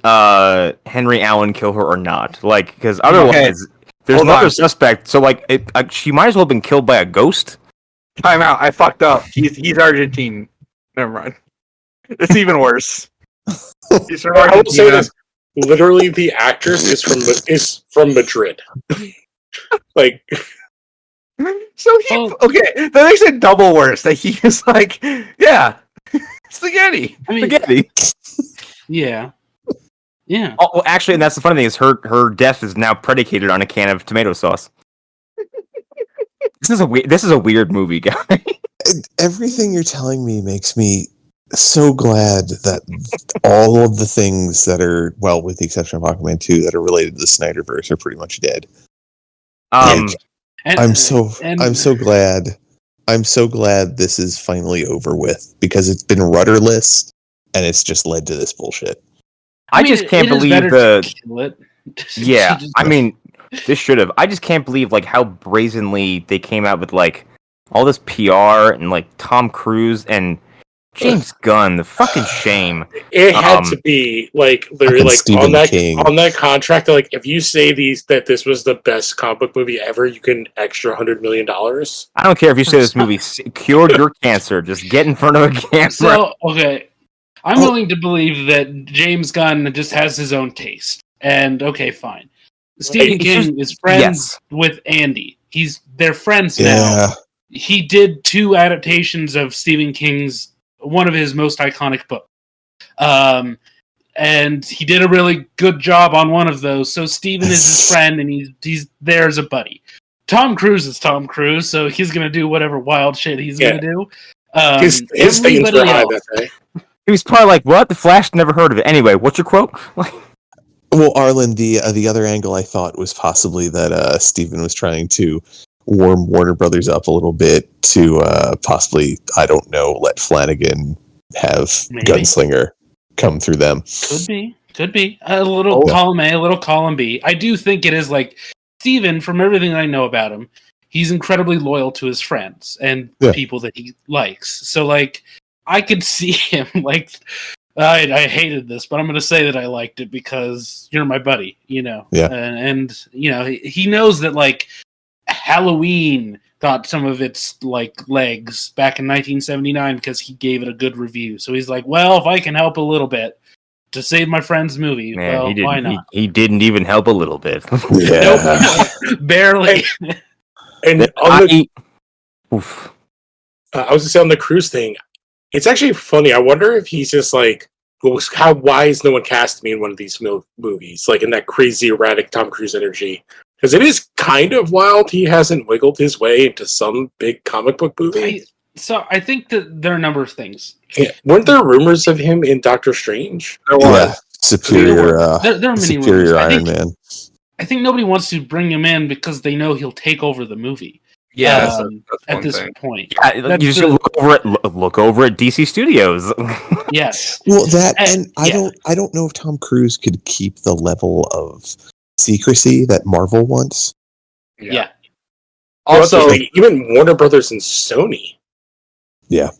Henry Allen kill her or not? Like, because otherwise there's another suspect. So like, she might as well have been killed by a ghost. Time out. I fucked up. He's Argentine. Never mind. It's even worse. He's from I will say this. Literally, the actress is from Madrid. Like, so okay, that makes it double worse. That he is like, yeah, spaghetti. Spaghetti. Yeah. Oh, well, actually, and that's the funny thing is her death is now predicated on a can of tomato sauce. This is a weird movie, guy. Everything you're telling me makes me so glad that all of the things that are, well, with the exception of Aquaman 2, that are related to the Snyderverse are pretty much dead. I'm so glad. I'm so glad this is finally over with because it's been rudderless and it's just led to this bullshit. I just can't believe Yeah, I mean, this should have. I just can't believe like how brazenly they came out with like all this PR and like Tom Cruise and James Gunn. The fucking shame. It had to be like literally like on that contract. Like, if you say that this was the best comic book movie ever, you can extra $100 million. I don't care if you say this movie cured your cancer. Just get in front of a camera. So okay, I'm willing to believe that James Gunn just has his own taste. And okay, fine. Stephen King is friends with Andy. They're friends now. He did 2 adaptations of Stephen King's one of his most iconic books. And he did a really good job on one of those. So Stephen is his friend and he's there as a buddy. Tom Cruise is Tom Cruise, so he's gonna do whatever wild shit he's gonna do. His things were high that day. He was probably like, "What? The Flash? Never heard of it." Anyway, what's your quote? Well, Arlen, the other angle I thought was possibly that Stephen was trying to warm Warner Brothers up a little bit to possibly, I don't know, let Flanagan have Gunslinger come through them. Could be a little column A, a little column B. I do think it is like Stephen. From everything I know about him, he's incredibly loyal to his friends and people that he likes. So like, I could see him like. I hated this, but I'm going to say that I liked it because you're my buddy, you know. Yeah. And you know, he knows that like Halloween got some of its like legs back in 1979 because he gave it a good review. So he's like, well, if I can help a little bit to save my friend's movie, why not? He didn't even help a little bit. Nope, barely. And I was gonna say on the Cruise thing, it's actually funny. I wonder if he's just like, why is no one cast me in one of these movies? Like in that crazy, erratic Tom Cruise energy. Because it is kind of wild he hasn't wiggled his way into some big comic book movie. I think that there are a number of things. Yeah. Weren't there rumors of him in Doctor Strange? There was. Yeah, superior. There are many superior rumors. Iron Man. I think nobody wants to bring him in because they know he'll take over the movie. Yeah, that's at this point. Yeah, you just look over at DC Studios. Yes. Well, I don't know if Tom Cruise could keep the level of secrecy that Marvel wants. Yeah. Also, even Warner Brothers and Sony. Yeah.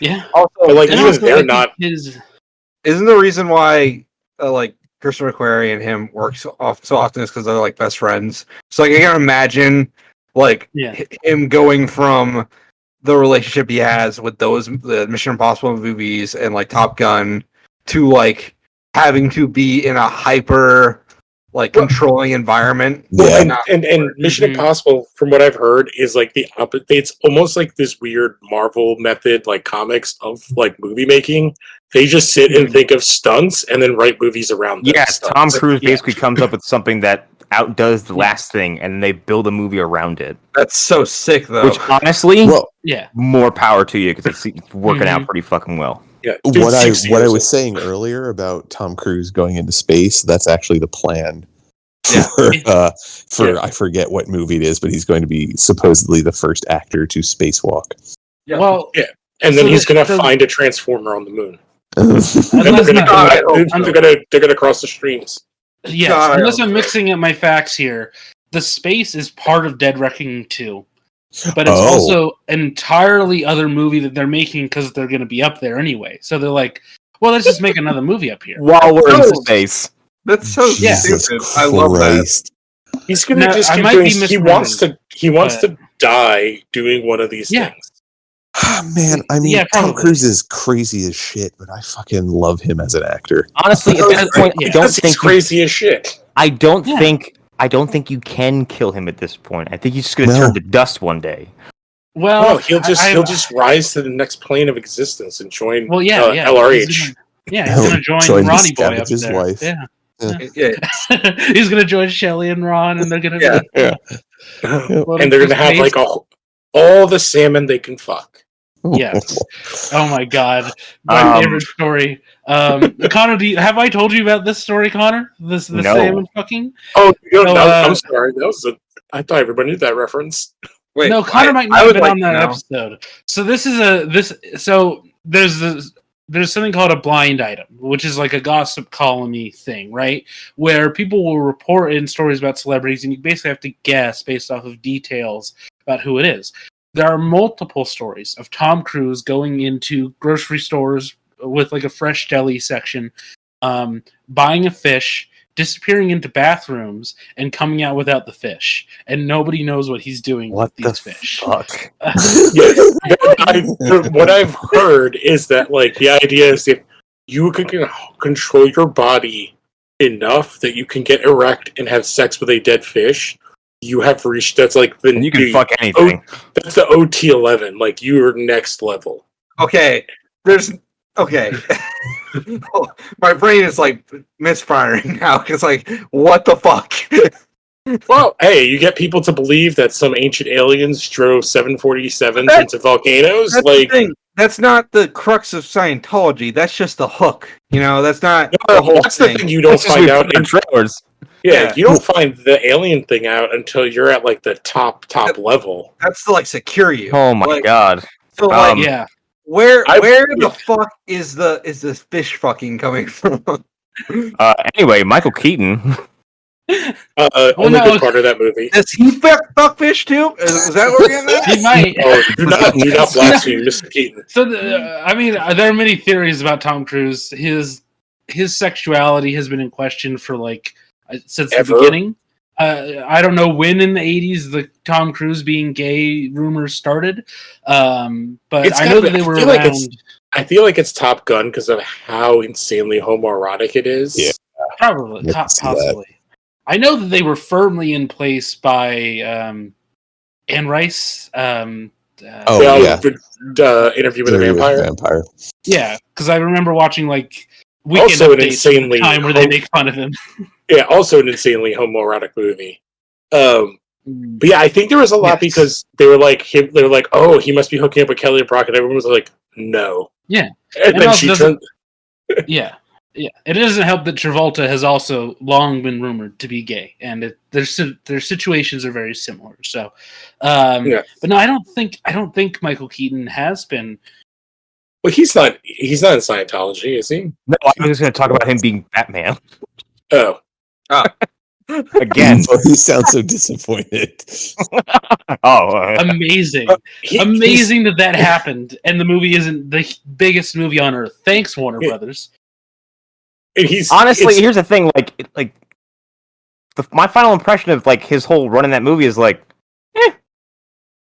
Yeah. Also, like and even also, they're not. Isn't the reason why like Christopher McQuarrie and him work so often is because they're like best friends. So like I can imagine like him going from the relationship he has with the Mission Impossible movies and like Top Gun to like having to be in a hyper like controlling environment. Yeah. And Mission Impossible, from what I've heard, is like the opposite. It's almost like this weird Marvel method, like comics of like movie making. They just sit and think of stunts and then write movies around them. Yeah, stunts. Tom Cruise basically comes up with something that outdoes the last thing, and they build a movie around it. That's so sick, though. Which honestly, yeah, more power to you because it's working out pretty fucking well. Yeah, what I was saying earlier about Tom Cruise going into space, that's actually the plan. For I forget what movie it is, but he's going to be supposedly the first actor to spacewalk. Yeah. Well, yeah, and then he's going to find a transformer on the moon. They're going to cross the streams. Yes, unless I'm mixing up my facts here, the space is part of Dead Reckoning 2. But it's also an entirely other movie that they're making because they're going to be up there anyway. So they're like, well, let's just make another movie up here. While we're in space. That's so stupid. I love that. He's going to just keep doing he wants to die doing one of these things. Man, I mean, Tom Cruise is crazy as shit, but I fucking love him as an actor. Honestly, at this point, I don't think he's crazy as shit. I don't think you can kill him at this point. I think he's just going to turn to dust one day. Well, he'll just rise to the next plane of existence and join LRH. He's going to join Ronnie Boy up there. Wife. Yeah. He's going to join Shelley and Ron, and they're going to and they're going to have like all the salmon they can fuck. Yes. Oh my god. My favorite story. Connor, have I told you about this story, Connor? The salmon fucking? Oh, I'm sorry. I thought everybody knew that reference. Wait, no, Connor might not have been on that episode. So this is there's something called a blind item, which is like a gossip column-y thing, right? Where people will report in stories about celebrities, and you basically have to guess based off of details about who it is. There are multiple stories of Tom Cruise going into grocery stores with like a fresh deli section, buying a fish, disappearing into bathrooms, and coming out without the fish. And nobody knows what he's doing with these fish. Fuck? What I've heard is that like the idea is if you can control your body enough that you can get erect and have sex with a dead fish, you have reached you can fuck anything. That's the OT11, like you're next level. Okay. My brain is like misfiring now because like what the fuck? Well, hey, you get people to believe that some ancient aliens drove 747s into volcanoes. That's the thing. That's not the crux of Scientology. That's just the hook. You know, that's not the whole that's thing. The thing you don't find out in trailers. Yeah, you don't find the alien thing out until you're at like the top level. That's to like secure you. Oh my god. So like, where the fuck is this fish fucking coming from? Anyway, Michael Keaton. Only good part of that movie. Does he fuck fish too? Is that what we're getting at? He might. Do not blaspheme, Mr. Keaton. So, there are many theories about Tom Cruise. His sexuality has been in question for like since the beginning. I don't know when in the 80s the Tom Cruise being gay rumors started, but I know that they were around. I feel like it's Top Gun because of how insanely homoerotic it is. Yeah, possibly. I know that they were firmly in place by Anne Rice. Yeah. Interview with a Vampire. Yeah, because I remember watching like Weekend Also an Updates insanely time where they make fun of him. Yeah, also an insanely homoerotic movie. But yeah, I think there was a lot because they were like, oh, he must be hooking up with Kelly Brock, and everyone was like, no. Yeah, and then she turned. Yeah. It doesn't help that Travolta has also long been rumored to be gay, and their situations are very similar. So, but no, I don't think Michael Keaton has been. Well, he's not in Scientology, is he? No, I was just going to talk about him being Batman. Oh. Again. He sounds so disappointed. Amazing. Amazing that happened, and the movie isn't the biggest movie on earth. Thanks, Warner Brothers. Honestly, here's the thing, my final impression of like his whole run in that movie is like,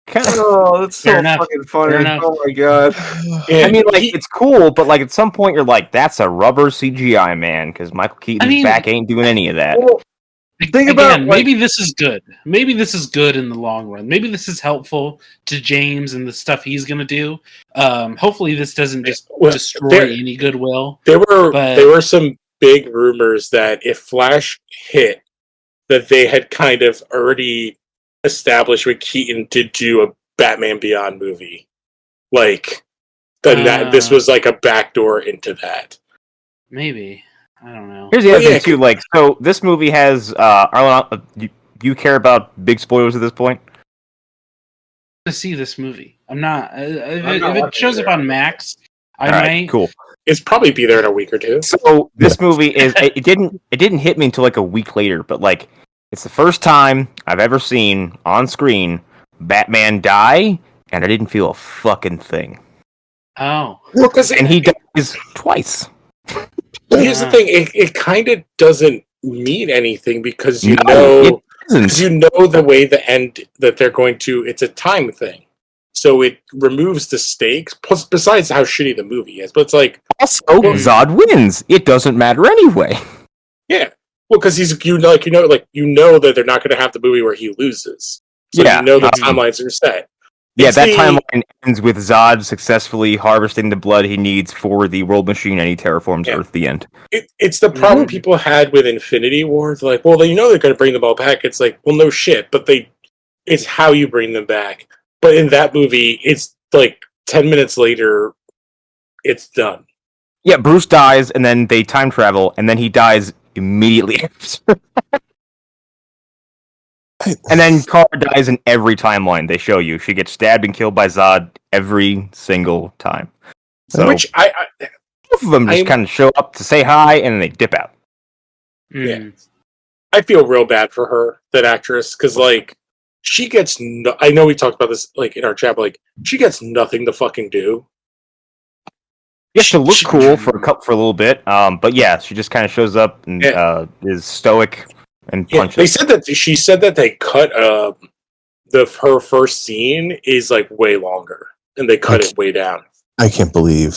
kind of. Oh, that's so fucking funny! Oh my god! I mean, like it's cool, but like at some point you're like, that's a rubber CGI, man, because Michael Keaton's back ain't doing any of that. Well, maybe this is good. Maybe this is good in the long run. Maybe this is helpful to James and the stuff he's gonna do. Hopefully, this doesn't just destroy any goodwill. There were some big rumors that if Flash hit, that they had kind of already established with Keaton to do a Batman Beyond movie, that this was like a backdoor into that. Maybe. I don't know. Here's the other thing too. So this movie has. Arlen, you care about big spoilers at this point? To see this movie, I'm not. If it shows up on Max, I might. Cool. It's probably be there in a week or two. So this movie is. It didn't hit me until like a week later, but like it's the first time I've ever seen on screen Batman die, and I didn't feel a fucking thing. Oh, and he dies twice. Here's the thing: it kind of doesn't mean anything because you know the way the end that they're going to. It's a time thing, so it removes the stakes. Plus, besides how shitty the movie is, but it's like also Zod wins. It doesn't matter anyway. Yeah, well, because you know that they're not going to have the movie where he loses. So you know the timelines are set. Yeah, that timeline ends with Zod successfully harvesting the blood he needs for the world machine, and he terraforms Earth. The end. It's the problem people had with Infinity War. They're like, well, they're going to bring them all back. It's like, well, no shit, but it's how you bring them back. But in that movie, it's like 10 minutes later, it's done. Yeah, Bruce dies, and then they time travel, and then he dies immediately after. And then Kara dies in every timeline they show you. She gets stabbed and killed by Zod every single time. So both of them just kind of show up to say hi, and then they dip out. Yeah, I feel real bad for her, that actress, because she gets. I know we talked about this in our chat, but she gets nothing to fucking do. Yeah, she'll look cool for a little bit, but yeah, she just kind of shows up and is stoic. And punches. She said that they cut her first scene is way longer, and they cut it way down. I can't believe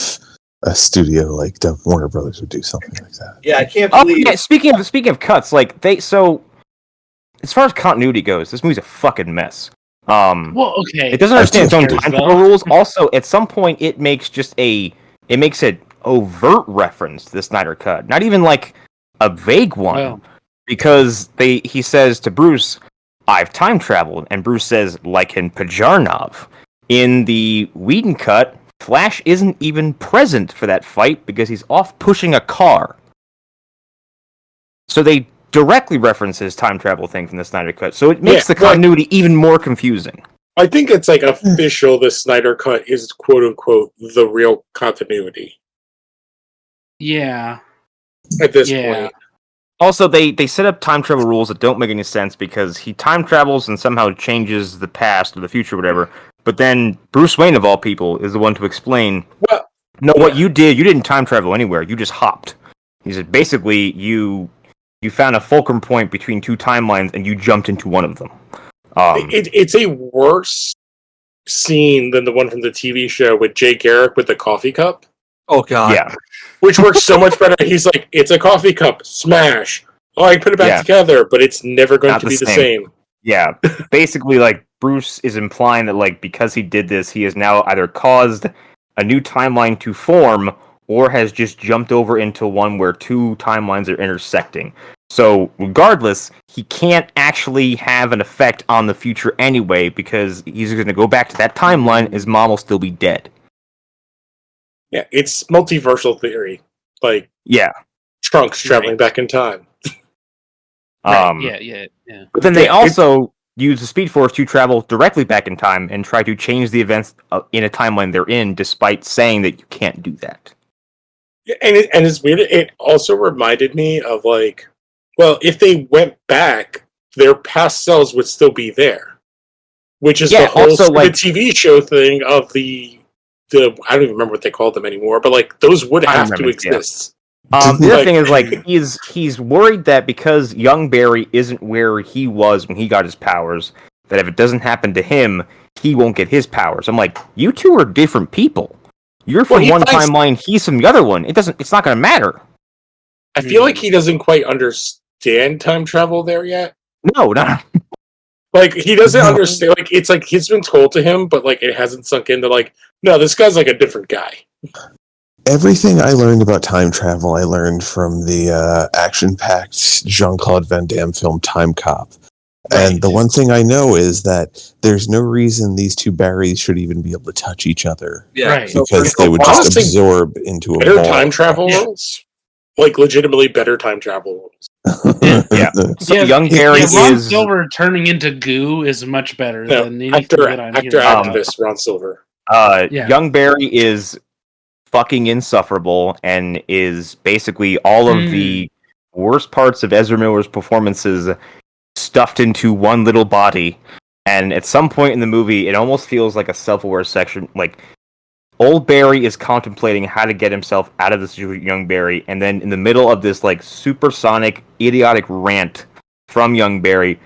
a studio like Warner Brothers would do something like that. Yeah, I can't believe. Yeah, speaking of cuts, as far as continuity goes, this movie's a fucking mess. Well, okay, it doesn't understand its own time travel rules. Also, at some point, it makes an overt reference to the Snyder Cut, not even a vague one. Wow. Because he says to Bruce, I've time traveled, and Bruce says, like in Pajarnov. In the Whedon cut, Flash isn't even present for that fight because he's off pushing a car. So they directly reference his time travel thing from the Snyder cut, so it makes the continuity even more confusing. I think it's official the Snyder cut is quote-unquote the real continuity. Yeah. At this point. Also, they set up time travel rules that don't make any sense because he time travels and somehow changes the past or the future or whatever, but then Bruce Wayne, of all people, is the one to explain, what you did, you didn't time travel anywhere, you just hopped. He said, basically, you found a fulcrum point between two timelines and you jumped into one of them. It's a worse scene than the one from the TV show with Jay Garrick with the coffee cup. Oh, God. Yeah. Which works so much better. He's like, it's a coffee cup, smash. Oh, I put it back together, but it's never going to be the same. Yeah. Basically, Bruce is implying that, like, because he did this, he has now either caused a new timeline to form or has just jumped over into one where two timelines are intersecting. So, regardless, he can't actually have an effect on the future anyway, because he's going to go back to that timeline, his mom will still be dead. Yeah, it's multiversal theory. Like, yeah, Trunks traveling back in time. Yeah. But then they also use the Speed Force to travel directly back in time and try to change the events in a timeline they're in, despite saying that you can't do that. Yeah, and it's weird. It also reminded me of, like, well, if they went back, their past selves would still be there, which is the whole also, like, TV show thing of the I don't even remember what they called them anymore, but like those would have to exist. The other thing is, like, he's worried that because young Barry isn't where he was when he got his powers, that if it doesn't happen to him, he won't get his powers. I'm like, you two are different people. You're from one timeline, he's from the other one. It's not going to matter. I feel like he doesn't quite understand time travel there yet. No. Like, he doesn't understand. Like, it's like it's been told to him, but like it hasn't sunk into, like, no, this guy's like a different guy. Everything I learned about time travel, I learned from the action-packed Jean-Claude Van Damme film Time Cop. Right. And the one thing I know is that there's no reason these two Barrys should even be able to touch each other. Yeah, right. Because they would just absorb into a better ball. Time travel rules? Like, legitimately better time travel rules. Yeah. So young Barry is... Ron Silver turning into goo is much better than anything that I'm hearing. Activist Ron Silver. Young Barry is fucking insufferable and is basically all of the worst parts of Ezra Miller's performances stuffed into one little body. And at some point in the movie, it almost feels like a self-aware section. Like, old Barry is contemplating how to get himself out of this young Barry, and then in the middle of this, like, supersonic, idiotic rant from young Barry,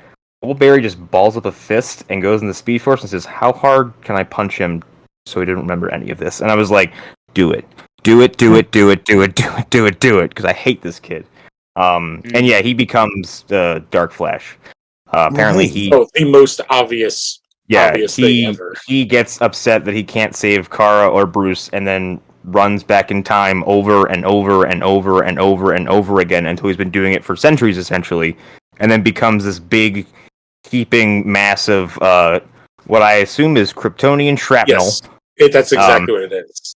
old Barry just balls up a fist and goes in the Speed Force and says, how hard can I punch him so he didn't remember any of this? And I was like, do it, because I hate this kid. And yeah, he becomes Dark Flash. Apparently the most obvious thing ever. He gets upset that he can't save Kara or Bruce, and then runs back in time over and over and over and over and over again until he's been doing it for centuries, essentially, and then becomes this big, heaping mass of what I assume is Kryptonian shrapnel. Yes, that's exactly what it is.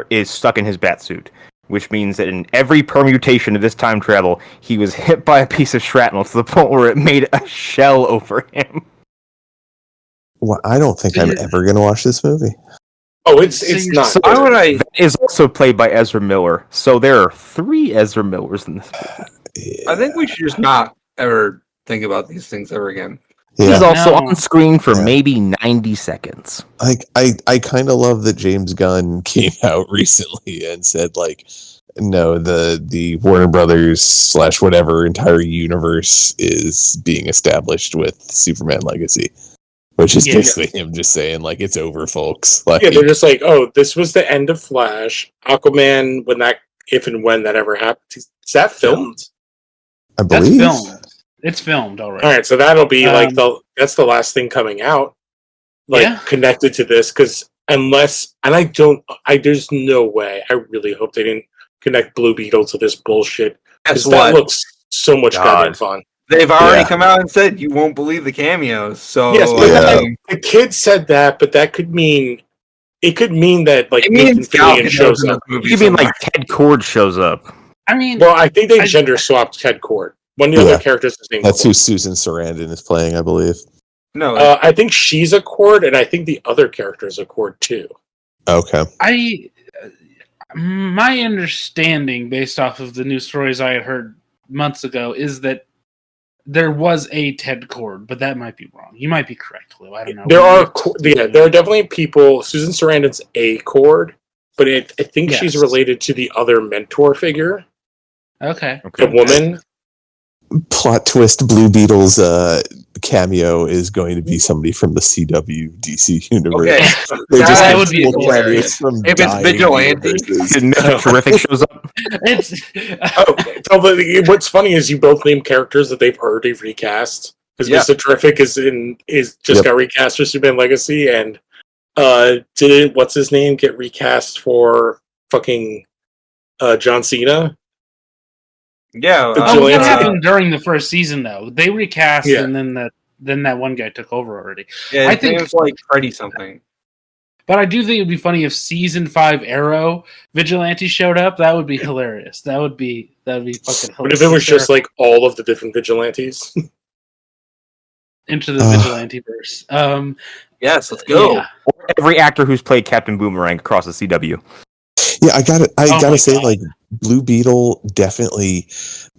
Is stuck in his batsuit, which means that in every permutation of this time travel, he was hit by a piece of shrapnel to the point where it made a shell over him. Well, I don't think I'm ever going to watch this movie. Oh, it's not. So that is also played by Ezra Miller, so there are 3 Ezra Millers in this movie. I think we should just not ever think about these things ever again. Yeah. He's also on screen for maybe 90 seconds. Like, I kind of love that James Gunn came out recently and said, like, no, the Warner Brothers / whatever entire universe is being established with Superman Legacy, which is basically him just saying, like, it's over, folks. Like, they're just like, oh, this was the end of Flash. Aquaman, if and when that ever happens, is that filmed? I believe that's filmed. It's filmed already. All right, so that'll be that's the last thing coming out, connected to this. Because there's no way. I really hope they didn't connect Blue Beetle to this bullshit. Because that looks so much goddamn fun. They've already come out and said you won't believe the cameos. So yes, but the kid said that, but that could mean that, like, Nathan Fillion shows up. You mean like Ted Kord shows up? I mean, well, I think they gender swapped Ted Kord. One of the other characters is named That's who Susan Sarandon is playing, I believe. No, I think she's a Kord, and I think the other character is a Kord too. Okay. My understanding, based off of the news stories I had heard months ago, is that there was a Ted Kord, but that might be wrong. You might be correct, Lou. I don't know. There are definitely people. Susan Sarandon's a Kord, but I think she's related to the other mentor figure. Okay. The woman. Plot twist: Blue Beetle's cameo is going to be somebody from the CW DC universe. Okay. That would be hilarious. If it's Vigilante, Terrific shows up. What's funny is you both name characters that they've already recast. because Mr. Terrific got recast for Superman Legacy, and didn't what's his name get recast for fucking John Cena? Yeah, what happened during the first season though? They recast, and then that one guy took over already. Yeah, I think it was like Freddy something. But I do think it'd be funny if season 5 Arrow Vigilante showed up. That would be hilarious. That would be fucking hilarious. But if it was just like all of the different vigilantes into the Vigilante verse. Yes, let's go. Yeah. Or every actor who's played Captain Boomerang across the CW. Yeah, I gotta say, like, Blue Beetle definitely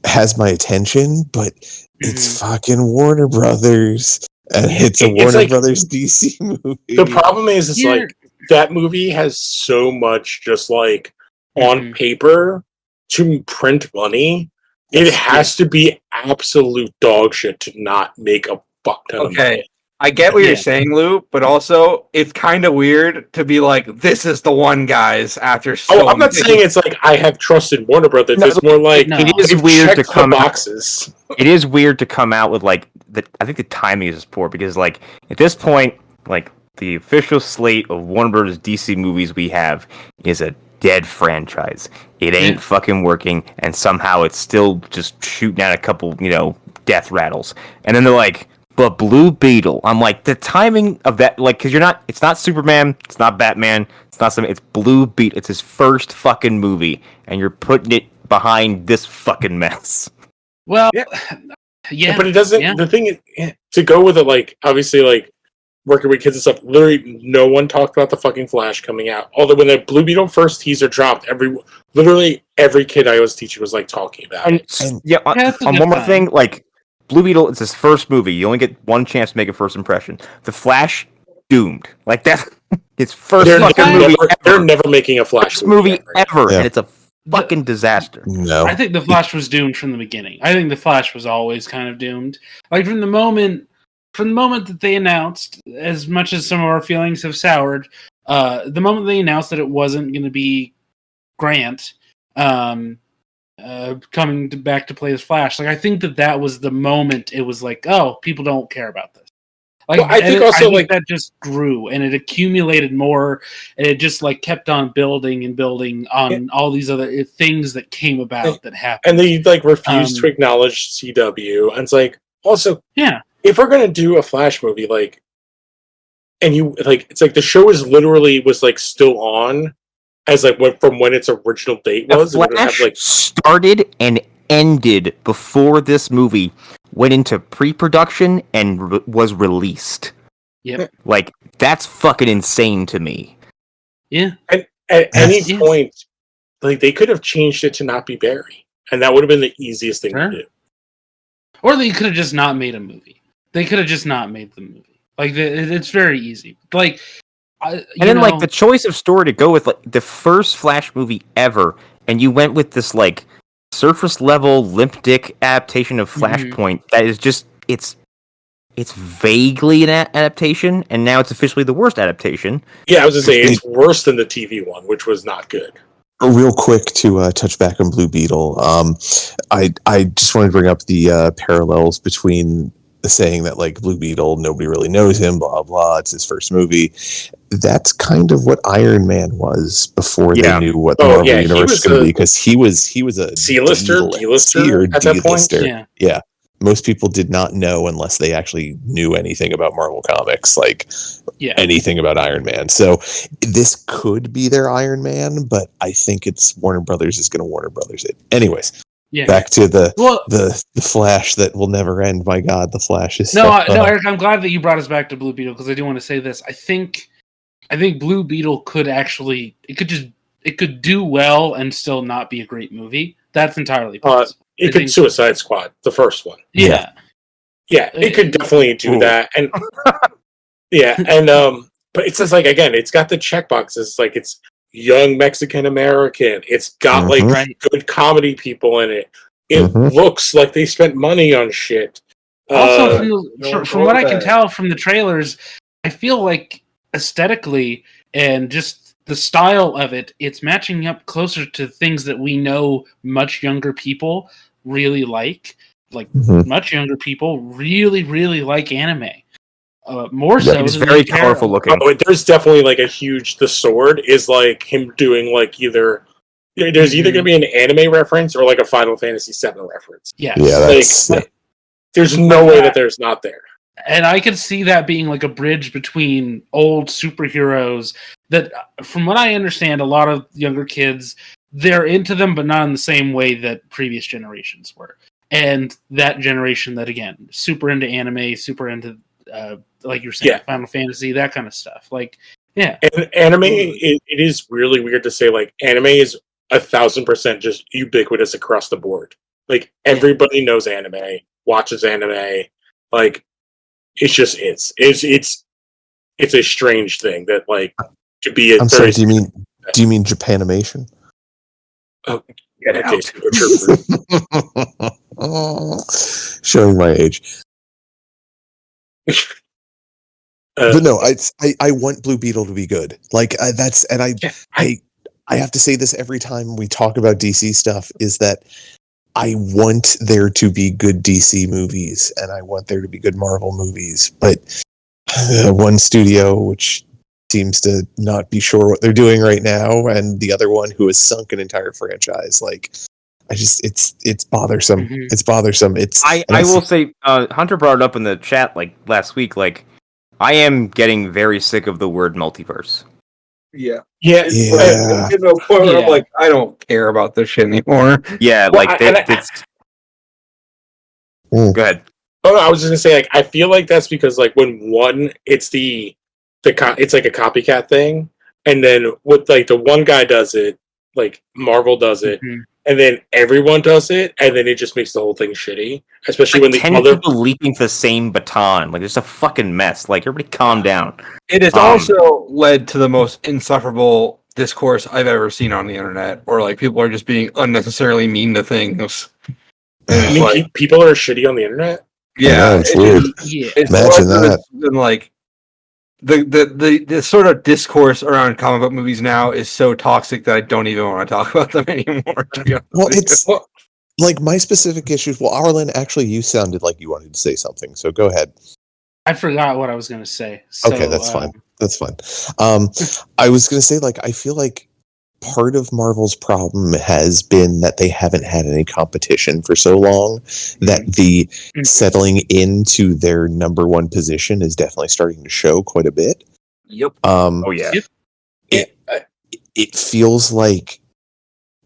has my attention, but it's fucking Warner Brothers, and it's a Warner Brothers DC movie. The problem is, like, that movie has so much just like on paper to print money. It has to be absolute dog shit to not make a fuck ton of money. I get what you're saying, Lou, but also it's kind of weird to be like, "This is the one, guys." After I'm not saying it's like I have trust in Warner Brothers. No, it's more like it is weird to come boxes. It is weird to come out with like I think the timing is poor because like at this point, like the official slate of Warner Brothers DC movies we have is a dead franchise. It ain't fucking working, and somehow it's still just shooting out a couple, death rattles, and then they're like. But Blue Beetle, I'm like, the timing of that, like, because it's not Superman, it's not Batman, it's Blue Beetle, it's his first fucking movie, and you're putting it behind this fucking mess. Well, but it doesn't, the thing is, to go with it, like, obviously, like, working with kids and stuff, literally no one talked about the fucking Flash coming out. Although when the Blue Beetle first teaser dropped, literally every kid I was teaching was, like, talking about it. On one more thing, like, Blue Beetle is his first movie. You only get one chance to make a first impression. The Flash, doomed. Like that's his first fucking movie. They're never making a Flash movie ever, and it's a fucking disaster. No, I think the Flash was doomed from the beginning. I think the Flash was always kind of doomed. Like from the moment that they announced, as much as some of our feelings have soured, the moment they announced that it wasn't going to be Grant. Coming back to play as Flash, like I think that was the moment it was like, oh, people don't care about this. Like I think that just grew and it accumulated more, and it just like kept on building and building on all these other things that came about that happened. And they like refused to acknowledge CW, and it's like also if we're gonna do a Flash movie, like, and you like, it's like the show was like still on. As like from when its original date was, the Flash started and ended before this movie went into pre-production and was released. Yep, like that's fucking insane to me. Yeah, and at any point, like they could have changed it to not be Barry, and that would have been the easiest thing to do. Or they could have just not made a movie. They could have just not made the movie. Like it's very easy. Like. Like the choice of story to go with, like the first Flash movie ever, and you went with this like surface level limp dick adaptation of Flashpoint that is just it's vaguely an adaptation, and now it's officially the worst adaptation. Yeah, I was gonna say it's worse than the TV one, which was not good. Real quick to touch back on Blue Beetle, I just wanted to bring up the parallels between saying that like Blue Beetle, nobody really knows him, blah blah. It's his first movie. That's kind of what Iron Man was before they knew what the Marvel Universe was going to be, because he was a C-lister at that point. Yeah. Most people did not know unless they actually knew anything about Marvel Comics, like anything about Iron Man. So this could be their Iron Man, but I think it's Warner Brothers is going to Warner Brothers it. Anyways. Yeah. Back to the Flash that will never end. My God, the Flash is no, Eric. I'm glad that you brought us back to Blue Beetle because I do want to say this. I think Blue Beetle could actually it could do well and still not be a great movie. That's entirely possible. It could Suicide Squad, the first one. Yeah, it could definitely do that, and but it's just like again, it's got the check boxes. Like it's young Mexican American. It's got like good comedy people in it. It looks like they spent money on shit. Also, from what I can tell from the trailers, I feel like aesthetically and just the style of it, it's matching up closer to things that we know much younger people really like. much younger people really, really like anime. More so. It's very colorful looking. Oh, there's definitely like a huge. The sword is like him doing like either. There's either going to be an anime reference or like a Final Fantasy VII reference. Yes. Yeah, There's no way that there's not there. And I could see that being like a bridge between old superheroes that, from what I understand, a lot of younger kids, they're into them, but not in the same way that previous generations were. And that generation that, again, super into anime, super into, like you're saying, Final Fantasy, that kind of stuff. Like, yeah. And anime, it is really weird to say, like, anime is 1,000% just ubiquitous across the board. Like, everybody knows anime, watches anime, like, it's just it's a strange thing that like could be. I'm sorry. Do you mean Japanimation? Oh, get out! Showing my age. But no, I want Blue Beetle to be good. Like I have to say this every time we talk about DC stuff is that I want there to be good DC movies and I want there to be good Marvel movies, but one studio which seems to not be sure what they're doing right now, and the other one who has sunk an entire franchise. Like, it's bothersome. Mm-hmm. It's bothersome. I will say, Hunter brought it up in the chat like last week. Like, I am getting very sick of the word multiverse. Yeah. Yeah. To the point where I'm like, I don't care about this shit anymore. Yeah, well, like it's. Go ahead. Oh, I was just gonna say, like, I feel like that's because, like, when it's it's like a copycat thing, and then with like the one guy does it, like Marvel does it, and then everyone does it, and then it just makes the whole thing shitty. Especially when the 10 other people leaping to the same baton, like it's a fucking mess. Like, everybody, calm down. It has also led to the most insufferable discourse I've ever seen on the internet, or like people are just being unnecessarily mean to things. I mean, people are shitty on the internet. Yeah, it's weird. Imagine that. And like the sort of discourse around comic book movies now is so toxic that I don't even want to talk about them anymore. Well, it's like my specific issues. Well, Arlen, actually, you sounded like you wanted to say something, so go ahead. I forgot what I was going to say. So, okay, that's fine. That's fine. I was going to say, like, I feel like part of Marvel's problem has been that they haven't had any competition for so long that the settling into their number one position is definitely starting to show quite a bit. Yep. It feels like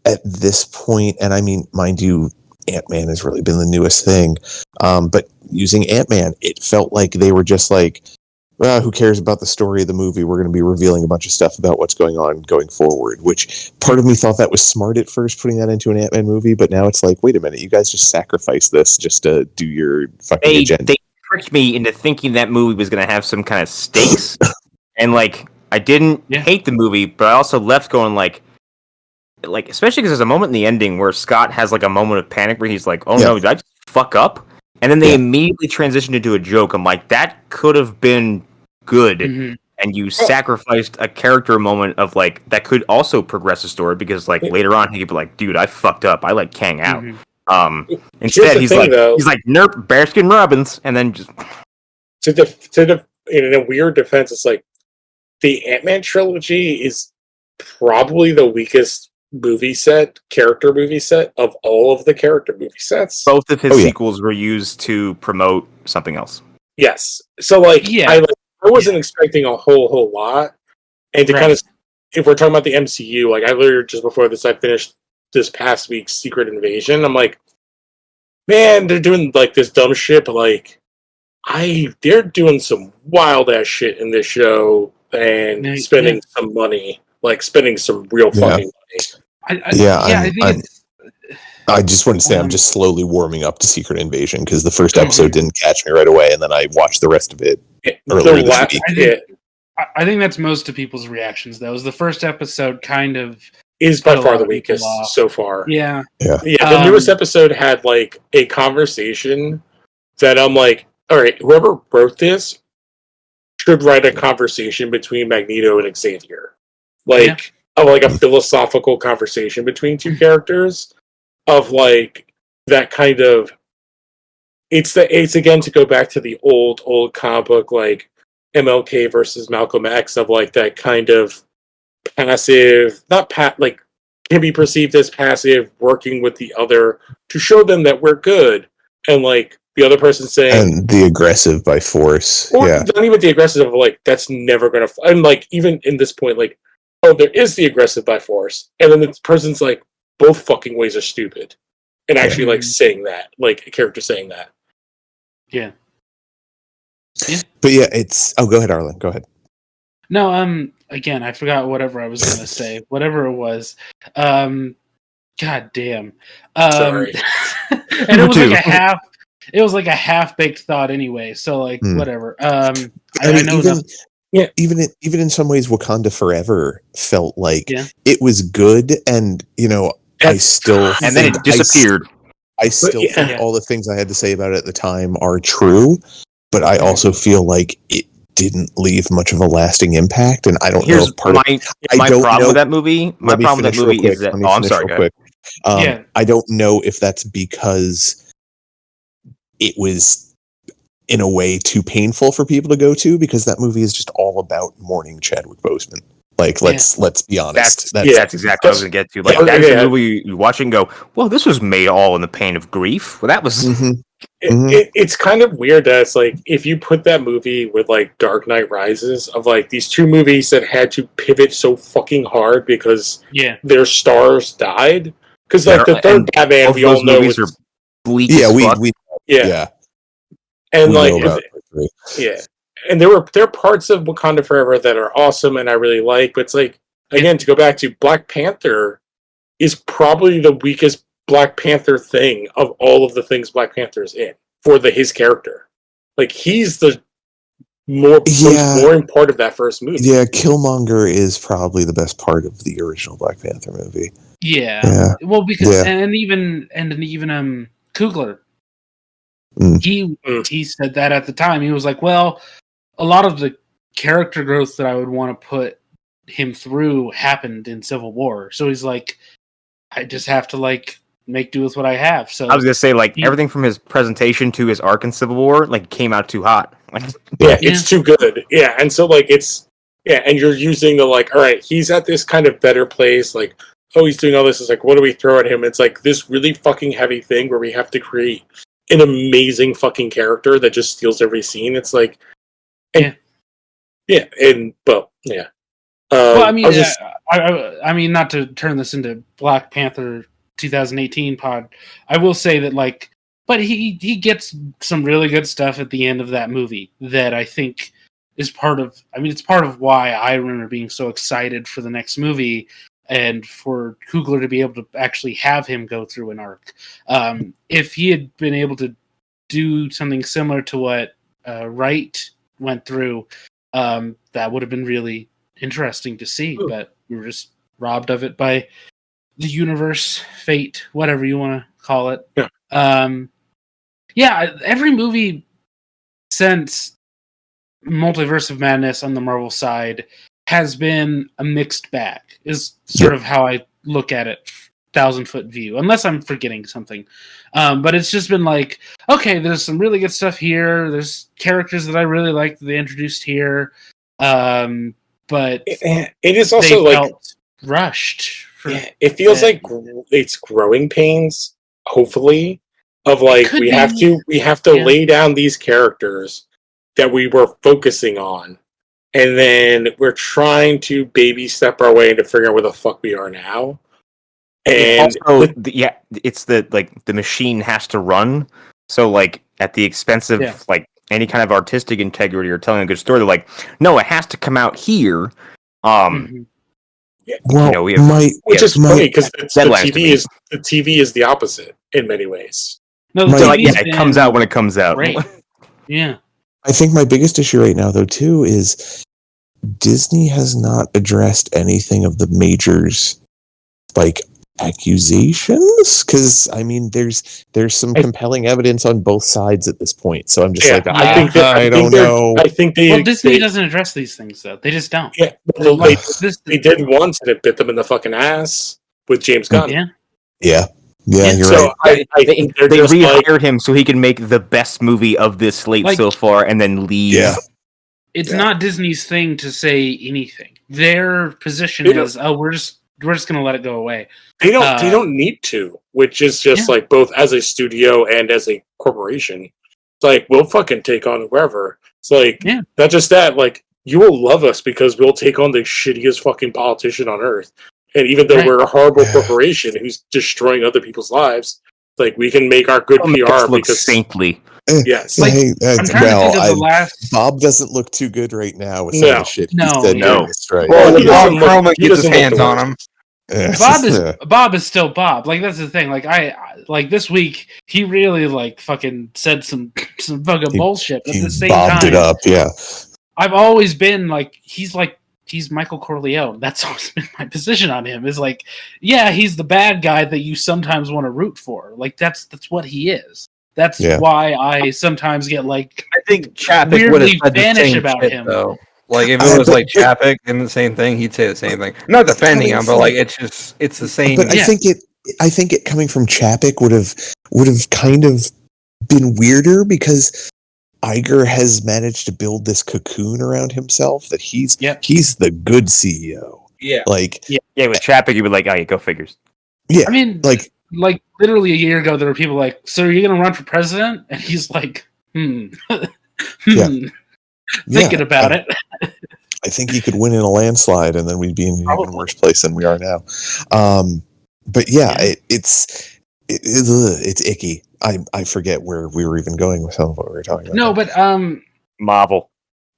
at this point, and I mean, mind you, Ant-Man has really been the newest thing, but using Ant-Man, it felt like they were just like, well, who cares about the story of the movie? We're going to be revealing a bunch of stuff about what's going on going forward, which part of me thought that was smart at first, putting that into an Ant-Man movie, but now it's like, wait a minute, you guys just sacrificed this just to do your fucking agenda. They tricked me into thinking that movie was going to have some kind of stakes, and like, I didn't hate the movie, but I also left going like, especially because there's a moment in the ending where Scott has like a moment of panic where he's like, oh no, did I just fuck up? And then they immediately transitioned into a joke. I'm like, that could have been good. And you sacrificed a character moment of like, that could also progress the story because like later on he could be like, dude, I fucked up. I like Kang out. Instead he's like, nerp, Bearskin Robbins. And then just in a weird defense, it's like the Ant-Man trilogy is probably the weakest character movie set of all of the character movie sets. Both of his sequels were used to promote something else. Yes. So like, I wasn't expecting a whole lot. And to kind of, if we're talking about the MCU, like I literally just before this, I finished this past week's Secret Invasion. I'm like, man, they're doing like this dumb shit, but like, they're doing some wild ass shit in this show and spending some money, like spending some real fucking money. I just want to say I'm just slowly warming up to Secret Invasion because the first episode didn't catch me right away, and then I watched the rest of it earlier this week. I think that's most of people's reactions, though. Is the first episode kind of is by far the weakest so far. Yeah. The newest episode had like a conversation that I'm like, all right, whoever wrote this should write a conversation between Magneto and Xavier, like a philosophical conversation between two characters of like that kind of it's again to go back to the old comic book like MLK versus Malcolm X of like that kind of passive, like can be perceived as passive, working with the other to show them that we're good, and like the other person saying, and the aggressive by force, or not even the aggressive of like that's never gonna, and like even in this point, like oh there is the aggressive by force, and then the person's like both fucking ways are stupid, and actually like saying that, like a character saying that. Yeah. But yeah, it's. Oh, go ahead, Arlen. Go ahead. No, again, I forgot whatever I was gonna say. Whatever it was. God damn. Sorry. And it was like a half. It was like a half-baked thought anyway. So like whatever. I know even, even in some ways, Wakanda Forever felt like Yeah. it was good, and I still and then it disappeared. I still think all the things I had to say about it at the time are true, but I also feel like it didn't leave much of a lasting impact, and I don't know if my problem with that movie. My problem with that movie is that. Oh, I'm sorry. Quick. I don't know if that's because it was in a way too painful for people to go to, because that movie is just all about mourning Chadwick Boseman. Like, let's be honest. That's exactly what I was going to get to. Like, that's a movie you watch and go, well, this was made all in the pain of grief. Well, that was... It's kind of weird that it's like, if you put that movie with, like, Dark Knight Rises, of, like, these two movies that had to pivot so fucking hard because their stars died. Because, like, the third Batman, we all know... movies are bleak as fuck. And, like... And there are parts of Wakanda Forever that are awesome and I really like, but it's like, again, to go back to Black Panther is probably the weakest Black Panther thing of all of the things Black Panther is in for his character. Like, he's the most boring part of that first movie. Yeah, Killmonger is probably the best part of the original Black Panther movie. Yeah. Well, because and even Coogler, he said that at the time. He was like, well, a lot of the character growth that I would want to put him through happened in Civil War. So he's like, I just have to like make do with what I have. So I was gonna say, like, everything from his presentation to his arc in Civil War, like, came out too hot. It's too good. Yeah, and so like and you're using the like, all right, he's at this kind of better place. Like, oh, he's doing all this. It's like, what do we throw at him? It's like this really fucking heavy thing where we have to create an amazing fucking character that just steals every scene. It's like. Well, I mean, I mean, not to turn this into Black Panther 2018 pod, I will say that, like, but he gets some really good stuff at the end of that movie that I think is part of. I mean, it's part of why I remember being so excited for the next movie and for Coogler to be able to actually have him go through an arc. If he had been able to do something similar to what Wright went through, that would have been really interesting to see, but we were just robbed of it by the universe, fate, whatever you want to call it. Every movie since Multiverse of Madness on the Marvel side has been a mixed bag, is sort of how I look at it, 1,000-foot view, unless I'm forgetting something. But it's just been like, okay, there's some really good stuff here. There's characters that I really like that they introduced here. But it is also like rushed. It feels like it's growing pains, hopefully, of like we have to lay down these characters that we were focusing on, and then we're trying to baby step our way into figuring out where the fuck we are now. And also, it's the machine has to run. So like at the expense of like any kind of artistic integrity or telling a good story, they're like, no, it has to come out here. Well, which is funny because the TV is the opposite in many ways. No, it comes out when it comes out. Right. Yeah. I think my biggest issue right now, though, too, is Disney has not addressed anything of the majors, like, accusations, because I mean there's some compelling evidence on both sides at this point, so I'm just I don't know. I think Disney doesn't address these things though. They just don't. They did once and it bit them in the fucking ass with James Gunn. Yeah Yeah, you're So right. I They think they're just rehired him so he can make the best movie of this slate Like- so far, and then leave. Yeah. It's Yeah. not Disney's thing to say anything. Their position They don't- is, oh, we're just gonna let it go away. they don't need to, which is just Yeah. like both as a studio and as a corporation. It's like we'll fucking take on whoever. It's like Yeah. not just that, like you will love us because we'll take on the shittiest fucking politician on earth. And even though Right. we're a horrible Yeah. corporation who's destroying other people's lives, like we can make our good It'll make PR us look because saintly. yes. Like, Hey, I'm trying to think of the last. Bob doesn't look too good right now with some of No. the shit No, he said no. during the strike. Well, he when Bob doesn't look- Perlman he gets his doesn't look hands the on worst. him. Bob is still Bob. Like that's the thing. Like I like this week he really like fucking said some fucking bullshit. But at the same bobbed time, it up, yeah. I've always been like he's Michael Corleone. That's always been my position on him. Is like, yeah, he's the bad guy that you sometimes want to root for. Like that's what he is. That's why I sometimes get like I think Chapek would have weirdly said the vanish same about shit, him. though. Like if it was like Chapek and the same thing, he'd say the same thing. Not defending him, but like it's the same. But Yeah. I think it coming from Chapek would have kind of been weirder because Iger has managed to build this cocoon around himself that he's the good CEO. Yeah. Like Yeah, with Chapek, you would like, oh, yeah, go figures. yeah, I mean, like literally a year ago, there were people like, "So are you going to run for president?" And he's like, Yeah. thinking about it. I think he could win in a landslide, and then we'd be in an even worse place than we are now. But yeah, it's icky. I forget where we were even going with some of what we were talking about. No, but Marvel.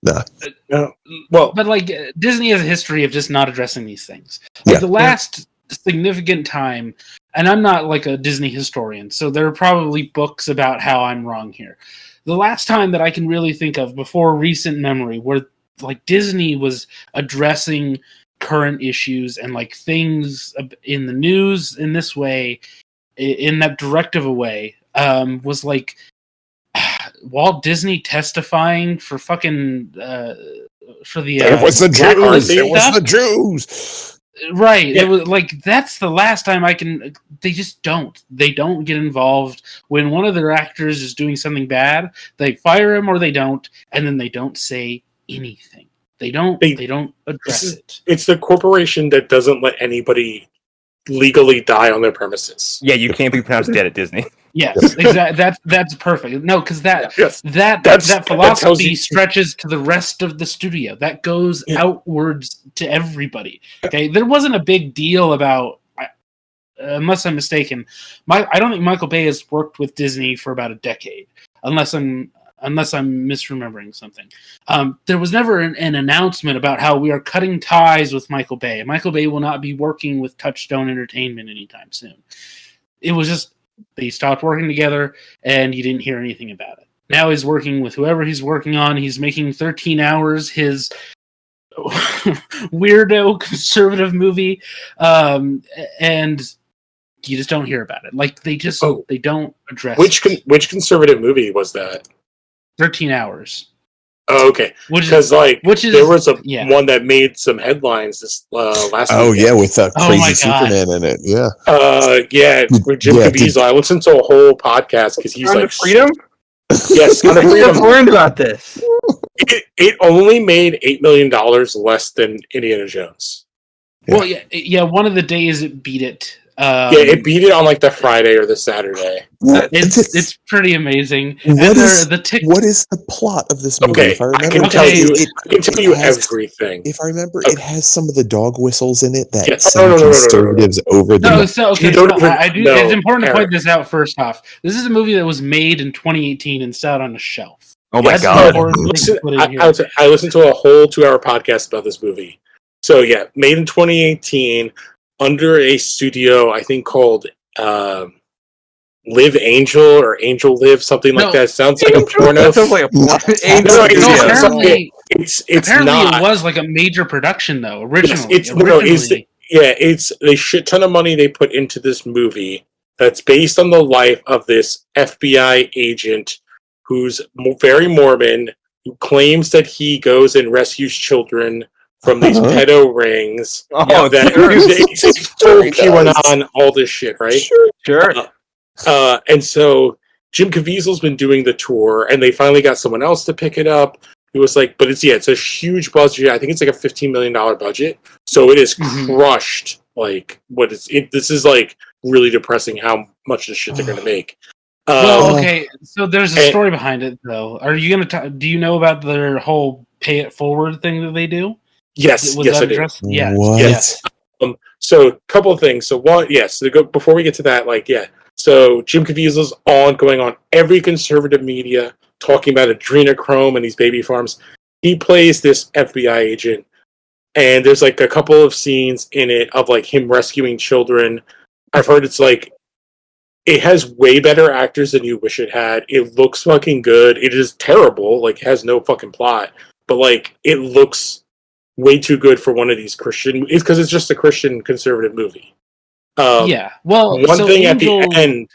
No. Well, but like Disney has a history of just not addressing these things. Like the last significant time, and I'm not like a Disney historian, so there are probably books about how I'm wrong here. The last time that I can really think of before recent memory where like Disney was addressing current issues and like things in the news in this way, in that directive a way, was like Walt Disney testifying for fucking for the it was the Jews. It was stuff? the Jews. Right. Yeah. It was like that's the last time I can. They just don't. They don't get involved when one of their actors is doing something bad. They fire him or they don't, and then they don't say anything. They don't address it. it's the corporation that doesn't let anybody legally die on their premises. Yeah, you can't be pronounced dead at Disney. Yes, exactly. That's perfect. No, because that That philosophy tells you- stretches to the rest of the studio. That goes outwards to everybody. Okay, there wasn't a big deal about, unless I'm mistaken. I don't think Michael Bay has worked with Disney for about a decade, unless I'm misremembering something. There was never an announcement about how we are cutting ties with Michael Bay. Michael Bay will not be working with Touchstone Entertainment anytime soon. It was just they stopped working together, and you didn't hear anything about it. Now he's working with whoever he's working on. He's making 13 Hours, his weirdo conservative movie, and you just don't hear about it. Like they don't address Which conservative movie was that? 13 Hours. Oh, okay. Because there was one that made some headlines this last. Oh weekend. yeah, with crazy my God. Superman in it. Yeah. With Jim Caviezel. I listened to a whole podcast because he's On like the Freedom. Yes, on the I just Freedom. learned about this. It only made $8 million less than Indiana Jones. Well, yeah. One of the days it beat it. It beat it on like the Friday or the Saturday. It's pretty amazing. What is the plot of this movie? Okay, If I remember, I can tell you everything. If I remember, it has some of the dog whistles in it that No. conservatives over the. No, so okay. It's important to point Eric. this out first off. This is a movie that was made in 2018 and sat on a shelf. Oh my That's God. important to put in here. I listened to a whole 2-hour podcast about this movie. So yeah, made in 2018 under a studio I think called Live Angel or Angel Live, something like that. Sounds like a porno. That sounds like a porno. Angel No, Studio. apparently, it's apparently not. it was like a major production though. Originally, It's the shit ton of money they put into this movie that's based on the life of this FBI agent who's very Mormon, who claims that he goes and rescues children from these pedo rings. It's full QAnon, all this shit, right? Sure. And so Jim Caviezel's been doing the tour, and they finally got someone else to pick it up. It was like, but it's a huge budget. I think it's like a $15 million budget. So it is crushed. Like this is like really depressing how much of the shit they're going to make. Well, okay. So there's a story behind it, though. Are you going to? Do you know about their whole pay it forward thing that they do? Yes, I do. Yeah. What? Yes. So a couple of things. So one, yes. So before we get to that, So Jim Caviezel's going on every conservative media talking about adrenochrome and these baby farms. He plays this FBI agent, and there's like a couple of scenes in it of like him rescuing children. I've heard it's like it has way better actors than you wish it had. It looks fucking good. It is terrible. Like, it has no fucking plot, but like it looks way too good for one of these Christian. It's because it's just a Christian conservative movie. Yeah. Well, one thing Angel, at the end.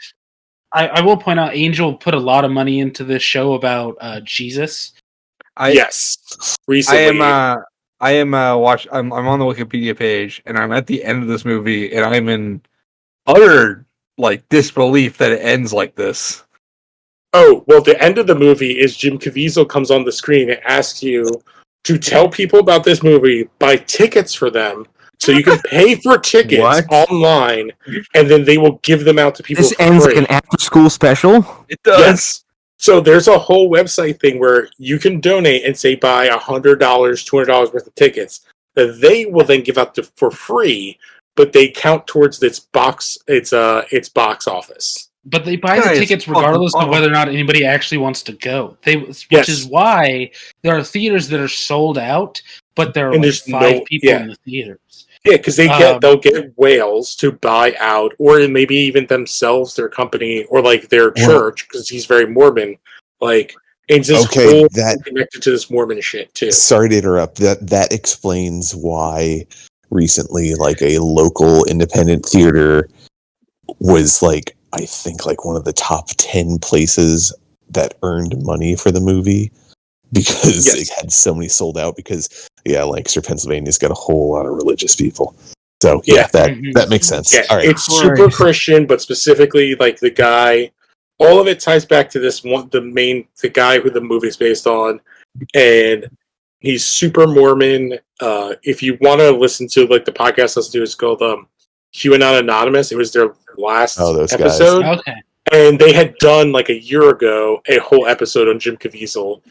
I will point out, Angel put a lot of money into this show about Jesus. Yes. Recently. I'm on the Wikipedia page, and I'm at the end of this movie, and I'm in utter like disbelief that it ends like this. Oh, well, the end of the movie is Jim Caviezel comes on the screen and asks you to tell people about this movie, buy tickets for them, so you can pay for tickets online, and then they will give them out to people. This ends like an after-school special? It does. Yes. So there's a whole website thing where you can donate and say buy $100, $200 worth of tickets that they will then give out for free, but they count towards its box office. But they buy the tickets regardless of whether or not anybody actually wants to go. Which is why there are theaters that are sold out, but there are like 5 people in the theaters. Yeah, because they'll get whales to buy out, or maybe even themselves, their company, or like their church, because he's very Mormon. Like, it's just connected to this Mormon shit too. Sorry to interrupt. That explains why recently, like, a local independent theater was like, I think, like one of the top 10 places that earned money for the movie because it had so many sold out. Because like Sir Pennsylvania's got a whole lot of religious people. So that makes sense. Yeah, all right. It's super Christian, but specifically like the guy. All of it ties back to this one, the guy who the movie's based on, and he's super Mormon. If you want to listen to like the podcast, let's do it's called QAnon Anonymous. It was their last episode. Guys. Okay. And they had done like a year ago a whole episode on Jim Caviezel,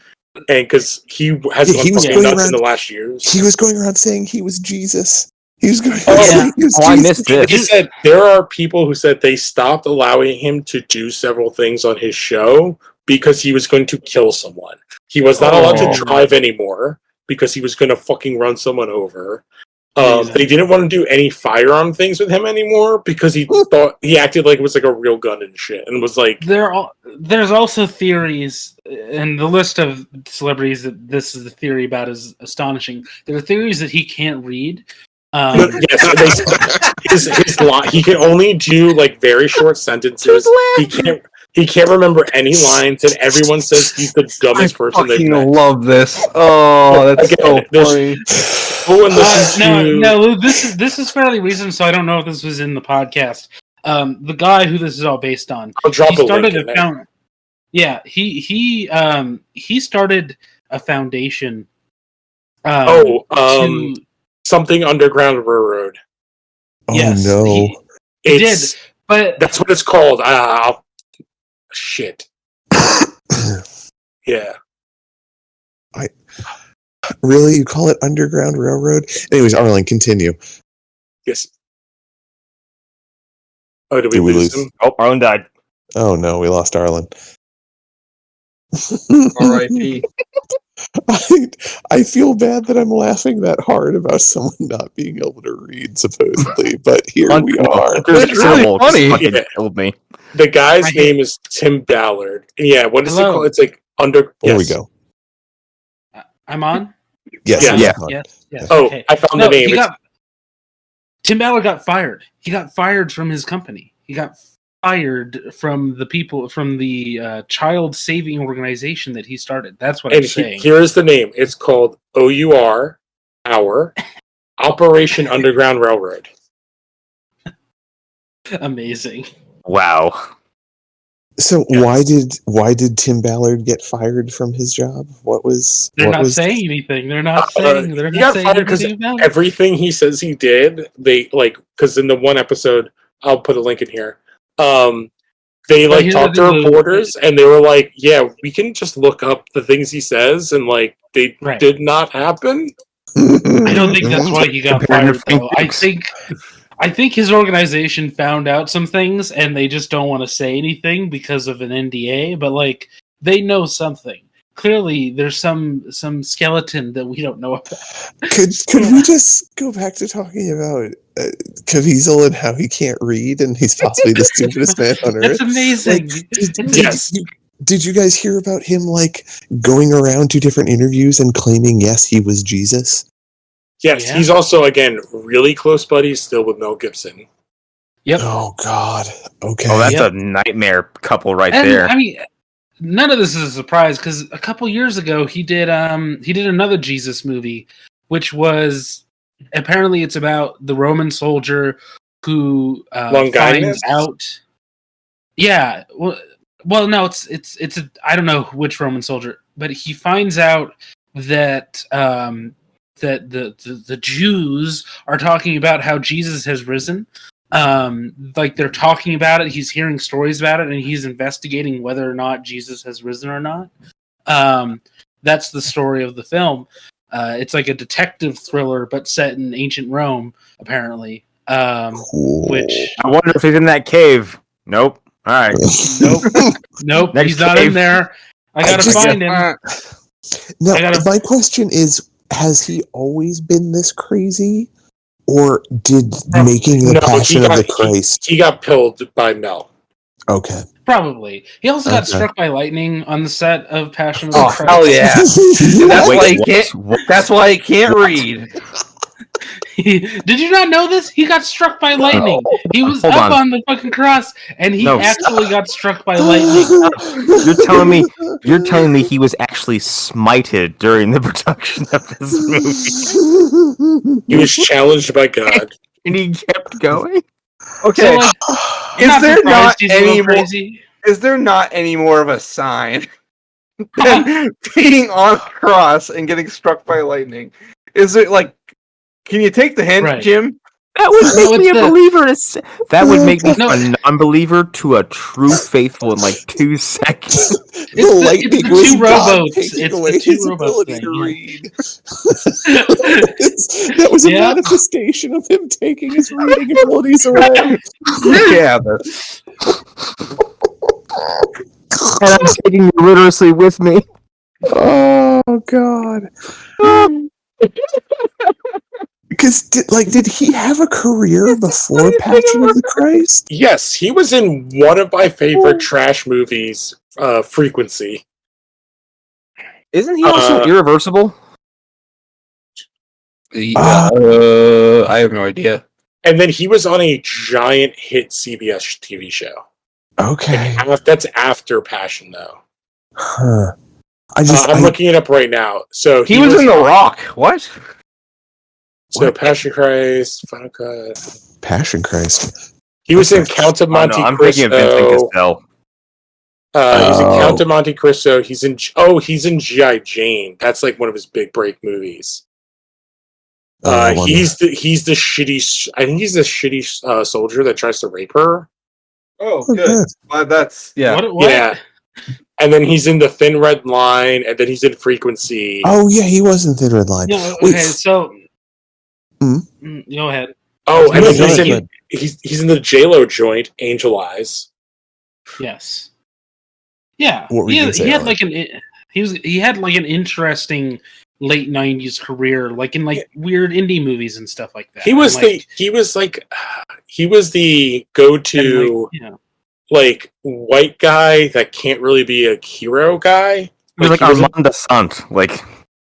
and because he has gone fucking nuts in the last years. He was going around saying he was Jesus. He was going. I missed it. He said there are people who said they stopped allowing him to do several things on his show because he was going to kill someone. He was not allowed to drive anymore because he was going to fucking run someone over. They didn't want to do any firearm things with him anymore because he thought he acted like it was like a real gun and shit, and was like. There's also theories, and the list of celebrities that this is the theory about is astonishing. There are theories that he can't read. He can only do like very short sentences. He can't remember any lines, and everyone says he's the dumbest person they've met. I love this. Oh, that's so funny. No, this is fairly recent, so I don't know if this was in the podcast. The guy who this is all based on. I'll drop a link in there. Yeah, he started a foundation. Something Underground Railroad. Yes, no, he did, but that's what it's called. Shit. Yeah. Really? You call it Underground Railroad? Anyways, Arlen, continue. Yes. Oh, did we lose him? Oh, Arlen died. Oh no, we lost Arlen. R.I.P. I feel bad that I'm laughing that hard about someone not being able to read, supposedly, but here we are. It's really funny. Killed me. The guy's name is Tim Ballard. Yeah, what is it called? It's like There we go. I'm on? Yes. Yes. Oh, okay. I found the name. Tim Ballard got fired. He got fired from his company. He got fired from the people from the child saving organization that he started. That's what I'm saying. Here is the name. It's called OUR, Hour, Operation Underground Railroad. Amazing. Wow. So why did Tim Ballard get fired from his job? They're not saying anything. They're not saying. They're He not got saying fired because anything about it. everything he says he did, they like because in the one episode, I'll put a link in here. They But like here's talked the to thing, reporters, and they were like, "Yeah, we can just look up the things he says," and like they Right. did not happen. I don't think that's why he got fired, though. I think his organization found out some things, and they just don't want to say anything because of an NDA. But like, they know something. Clearly, there's some skeleton that we don't know about. Could we just go back to talking about Caviezel and how he can't read and he's possibly the stupidest man on earth? That's amazing. Did you guys hear about him like going around to different interviews and claiming yes he was Jesus? Yes, he's also again really close buddies still with Mel Gibson. Yep. Oh God. Okay. Oh, that's a nightmare couple right And, there. I mean, none of this is a surprise because a couple years ago he did another Jesus movie, which was apparently it's about the Roman soldier who finds out. Yeah. Well, no, it's I don't know which Roman soldier, but he finds out that that the Jews are talking about how Jesus has risen. Like they're talking about it, he's hearing stories about it, and he's investigating whether or not Jesus has risen or not. That's the story of the film. It's like a detective thriller, but set in ancient Rome, apparently. Which I wonder if he's in that cave. Nope. All right. Nope. Next He's not cave. in there. I gotta find him. Now, my question is: has he always been this crazy, or did making the Passion of the Christ? He got pilled by Mel. Okay. Probably. He also got struck by lightning on the set of Passion of the Christ. Oh, hell yeah. That's why he can't read. Did you not know this? He got struck by lightning. He was up on the fucking cross, and he actually got struck by lightning. You're telling me he was actually smited during the production of this movie. He was challenged by God, and he kept going. Okay, so, is there not any more of a sign than being on a cross and getting struck by lightning? Is it like? Can you take the hint, Jim? That would make me a believer. That would make me from a non-believer to a true faithful in like 2 seconds. It's the two rowboats. It's the two rowboats thing. To read. That was a manifestation of him taking his reading abilities away. Yeah. And I'm taking you literacy with me. Oh God. Because did he have a career before Passion of the Christ? Yes, he was in one of my favorite trash movies, Frequency. Isn't he also Irreversible? I have no idea. And then he was on a giant hit CBS TV show. Okay. That's after Passion, though. Huh. I'm looking it up right now. So he was in The Rock. What? So Passion Christ, Final Cut. Passion Christ. He was in Count of Monte Cristo. I'm thinking of Vincent Cassell. He's in Count of Monte Cristo. He's in G.I. Jane. That's like one of his big break movies. He's the shitty. I think he's the shitty soldier that tries to rape her. Oh, good. That's What? Yeah. And then he's in The Thin Red Line, and then he's in Frequency. Oh yeah, he was in Thin Red Line. No, okay, so go ahead. Oh, and then he's in the J-Lo joint, Angel Eyes. Yes. Yeah. He had like an interesting late 90s career, like in like weird indie movies and stuff like that. He was the go-to like white guy that can't really be a hero guy. He was like Armand Sant, like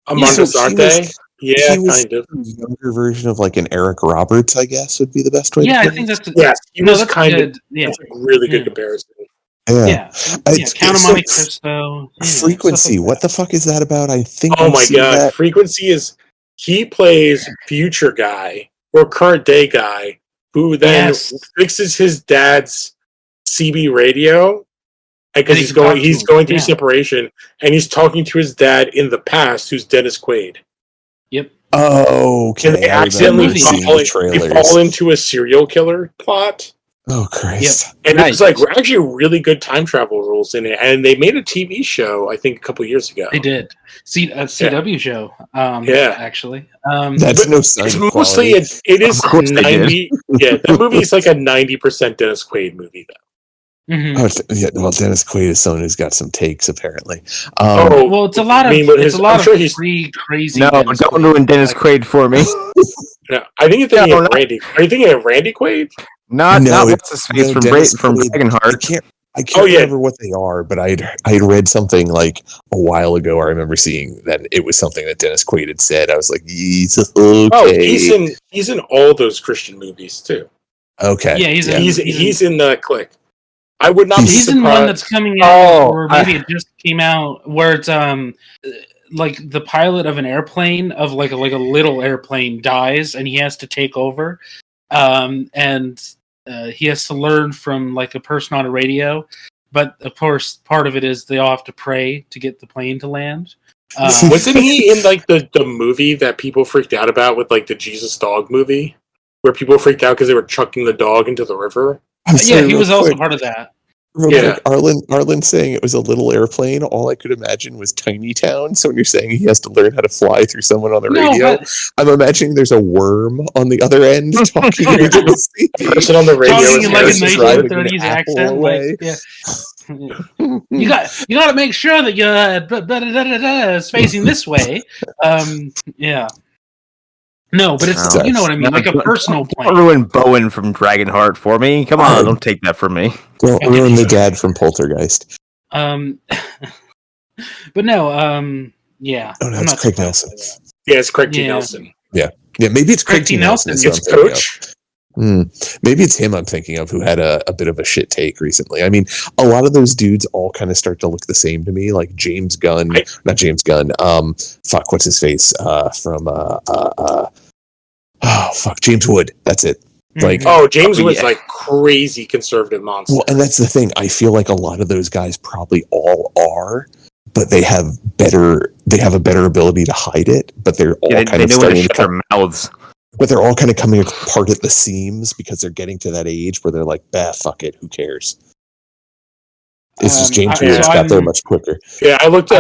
Armando Sante. Yeah, kind of. A younger version of like an Eric Roberts, I guess, would be the best way. Yeah, to I think that's he was kind of. Yeah, that's a really good comparison. Yeah. Count of Monte Cristo. Frequency. Like what the fuck is that about? I think. Oh my god, Frequency is he plays future guy or current day guy who then fixes his dad's CB radio because he's going through separation, and he's talking to his dad in the past, who's Dennis Quaid. Yep. Oh, okay. And they accidentally fall into a serial killer plot. Oh, Christ. Yep. And it's like actually really good time travel rules in it. And they made a TV show, I think, a couple years ago. They did. A CW show. Actually. That's no sign it's of mostly quality. it is 90. Yeah, that movie is like a 90% Dennis Quaid movie, though. Mm-hmm. Well, Dennis Quaid is someone who's got some takes, apparently. Well, it's a lot of free, crazy. No, don't ruin Dennis Quaid for me. No, I think you're thinking of Randy. Are you thinking of Randy Quaid? Not what's his face from Dragonheart. I can't remember what they are, but I had read something like a while ago. I remember seeing that it was something that Dennis Quaid had said. I was like, okay. Oh, he's in all those Christian movies too. Okay. Yeah, he's in the Click. I would not be surprised. He's in one that's coming out, or maybe it just came out, where it's like the pilot of an airplane, of like a little airplane dies, and he has to take over, and he has to learn from like a person on a radio. But of course, part of it is they all have to pray to get the plane to land. Wasn't he in like the movie that people freaked out about with like the Jesus dog movie, where people freaked out because they were chucking the dog into the river? Yeah, he was also part of that. Quick, Arlen saying it was a little airplane. All I could imagine was Tiny Town. So when you're saying he has to learn how to fly through someone on the radio, I'm imagining there's a worm on the other end talking into the person on the radio talking in like a 1930s accent. Like, you got to make sure that your is facing this way. Yeah. No, but it's you know what I mean, like a personal plane. Don't ruin Bowen from Dragonheart for me. Come on, don't take that from me. Don't ruin the dad from Poltergeist. But no, yeah. Oh, no, it's Craig Nelson. Yeah, it's Craig T. Nelson. Yeah, maybe it's Craig T. Nelson. It's Coach. Maybe it's him I'm thinking of, who had a bit of a shit take recently. I mean, a lot of those dudes all kind of start to look the same to me, like James Gunn. Not James Gunn. What's his face? James Wood. That's it. Like, James Wood's like crazy conservative monster. Well, and that's the thing. I feel like a lot of those guys probably all are, but they have a better ability to hide it. But they're all kind of starting to shut their mouths. But they're all kind of coming apart at the seams because they're getting to that age where they're like, fuck it, who cares? It's just James Wood's got there much quicker. Yeah, I'm looking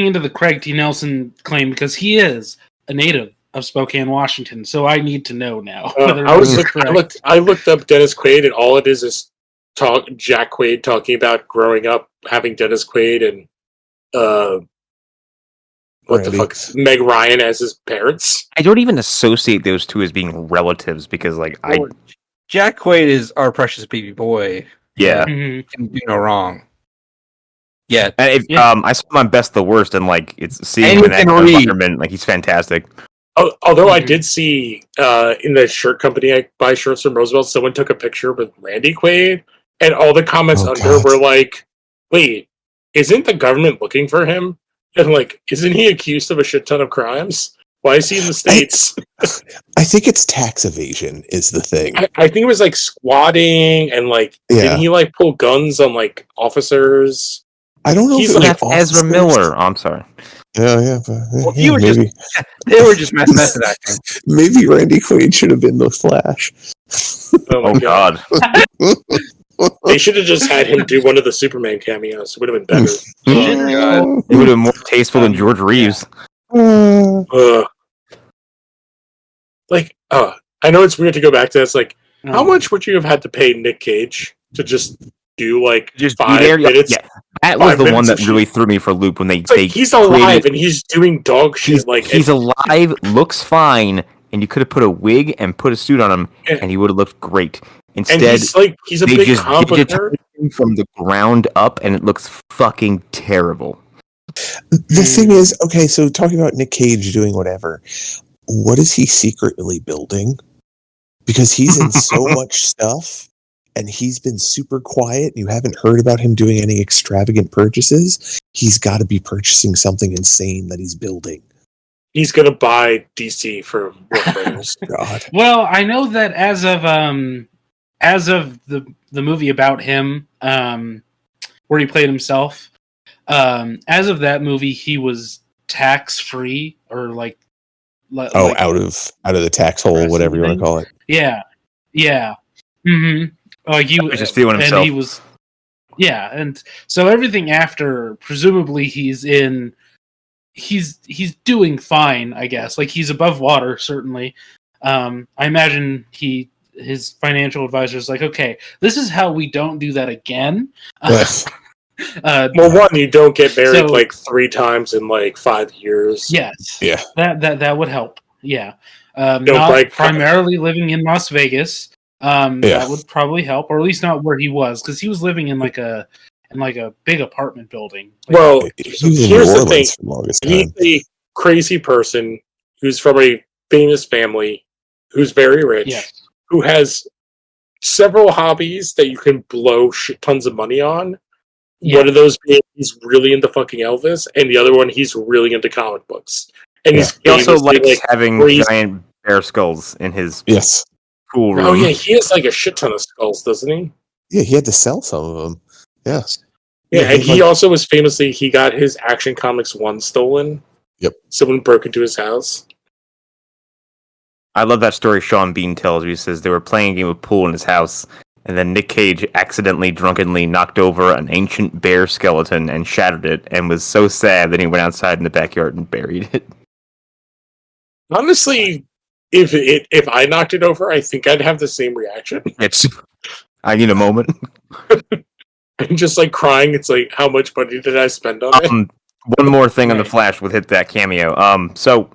into the Craig T. Nelson claim because he is a native of Spokane, Washington. So I need to know now. I looked up Dennis Quaid, and all it is Jack Quaid talking about growing up having Dennis Quaid and the fuck is Meg Ryan as his parents. I don't even associate those two as being relatives because, like, Jack Quaid is our precious baby boy. Yeah, can do no wrong. Yeah, and I saw him on Best the Worst, and like it's seeing him in that environment, like he's fantastic. Although I did see in the shirt company I buy shirts from Roosevelt, someone took a picture with Randy Quaid, and all the comments under were like, "Wait, isn't the government looking for him?" And like, isn't he accused of a shit ton of crimes? Why is he in the States? I think it's tax evasion is the thing. I think it was like squatting and like, didn't he like pull guns on like officers? I don't know. He's like Ezra Miller. I'm sorry. Yeah. They were just method acting. Maybe Randy Quaid should have been the Flash. Oh my god. They should have just had him do one of the Superman cameos. It would have been better. It would have been more tasteful than George Reeves. I know it's weird to go back to this. Like, how much would you have had to pay Nick Cage to just do like just 5 minutes? Yeah, that was the one that really threw me for a loop when they he's alive and he's doing dog shit. He's alive, looks fine, and you could have put a wig and put a suit on him, and he would have looked great. Instead, he's a big competent from the ground up, and it looks fucking terrible. The thing is, okay, so talking about Nick Cage doing whatever, what is he secretly building? Because he's in so much stuff, and he's been super quiet. You haven't heard about him doing any extravagant purchases. He's got to be purchasing something insane that he's building. he's going to buy DC from Warner. God. Well, I know that as of the movie about him, where he played himself, as of that movie, he was tax free or like out of the tax hole, whatever you want to call it. Yeah. Mm-hmm. Like he was just feeling himself. And he was, and so everything after, presumably he's doing fine, I guess. Like he's above water, certainly. I imagine his financial advisor is like, okay, this is how we don't do that again. Well, one, you don't get married like 3 times in like 5 years. Yes. Yeah. That would help. Yeah. Don't not break primarily living in Las Vegas. That would probably help, or at least not where he was, because he was living in like a big apartment building. Well, he's here's in New the thing: Orleans for the longest time. he's a crazy person who's from a famous family, who's very rich, who has several hobbies that you can blow shit tons of money on. Yeah. One of those being he's really into fucking Elvis, and the other one he's really into comic books. And he also likes having giant bear skulls in his cool room. Oh yeah, he has like a shit ton of skulls, doesn't he? Yeah, he had to sell some of them. Yeah. Yeah, and he also was famously, he got his Action Comics 1 stolen. Yep. Someone broke into his house. I love that story Sean Bean tells. He says they were playing a game of pool in his house, and then Nick Cage accidentally, drunkenly knocked over an ancient bear skeleton and shattered it, and was so sad that he went outside in the backyard and buried it. Honestly, if I knocked it over, I think I'd have the same reaction. I need a moment. I'm just like crying. It's like, how much money did I spend on it? One more thing on the Flash with hit that cameo. So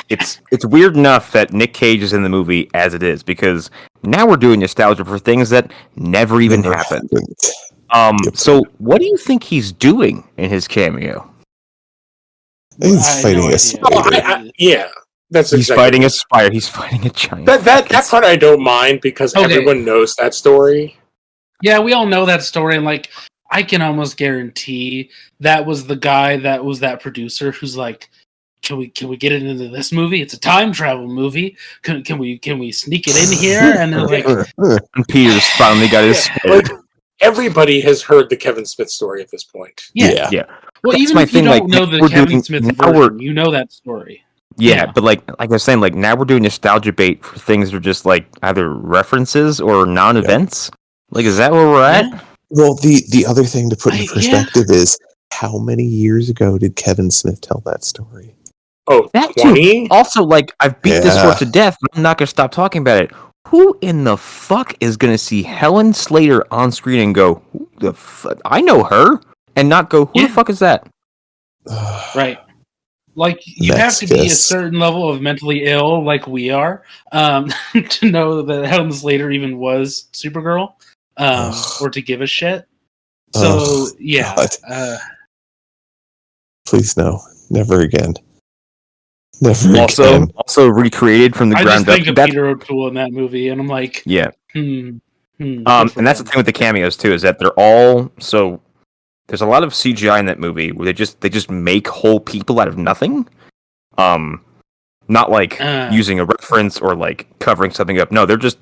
it's weird enough that Nick Cage is in the movie as it is, because now we're doing nostalgia for things that never even happened. So what do you think he's doing in his cameo? He's fighting a spider. He's fighting a spider. He's fighting a giant. That part I don't mind, because everyone knows that story. Yeah, we all know that story, and like I can almost guarantee that was the guy that was that producer who's like, can we get it into this movie? It's a time travel movie. Can we sneak it in here? And they're like, and Peter's finally got his. Like, everybody has heard the Kevin Smith story at this point. Yeah. Well, that's even if you don't know the Kevin Smith version, you know that story. Yeah, but like I was saying, like now we're doing nostalgia bait for things that are just like either references or non-events. Like, is that where we're at? Yeah. Well, the other thing to put in perspective is, how many years ago did Kevin Smith tell that story? Oh, that 20? Too. Also, like, I've beat this horse to death, but I'm not going to stop talking about it. Who in the fuck is going to see Helen Slater on screen and go, who the fuck? I know her, and not go, who the fuck is that? Right. Like, you have to be a certain level of mentally ill, like we are, to know that Helen Slater even was Supergirl, or to give a shit. So, please no. Never again. Never again. Also recreated from the ground up. I just think of Peter O'Toole in that movie, and I'm like, and that's the thing with the cameos, too, is that they're all, so there's a lot of CGI in that movie where they just make whole people out of nothing. Not like using a reference or like covering something up. No, they're just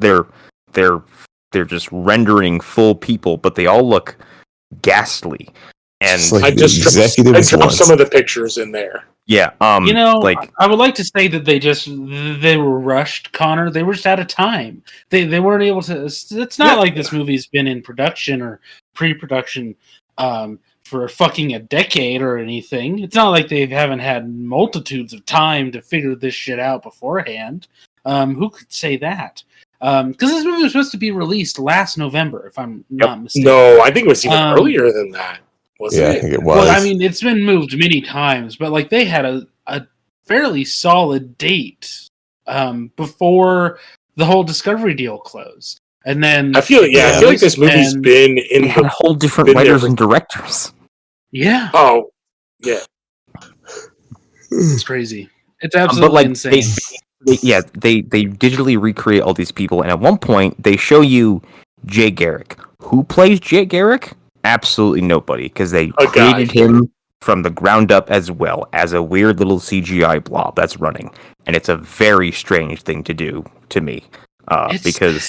rendering full people, but they all look ghastly. And I just dropped some of the pictures in there. Yeah, like I would like to say that they were rushed, Connor. They were just out of time. They weren't able to. It's not like this movie's been in production or pre-production for fucking a decade or anything. It's not like they haven't had multitudes of time to figure this shit out beforehand. Who could say that? Because this movie was supposed to be released last November, if I'm not mistaken. No, I think it was even earlier than that. I think it was. Well, I mean, it's been moved many times, but like they had a fairly solid date before the whole Discovery deal closed, and then I feel like this movie's been in a whole different writers and directors. Yeah. Oh, yeah. It's crazy. It's absolutely insane. They digitally recreate all these people, and at one point they show you Jay Garrick. Who plays Jay Garrick? Absolutely nobody, because they created him from the ground up as well as a weird little CGI blob that's running, and it's a very strange thing to do to me, because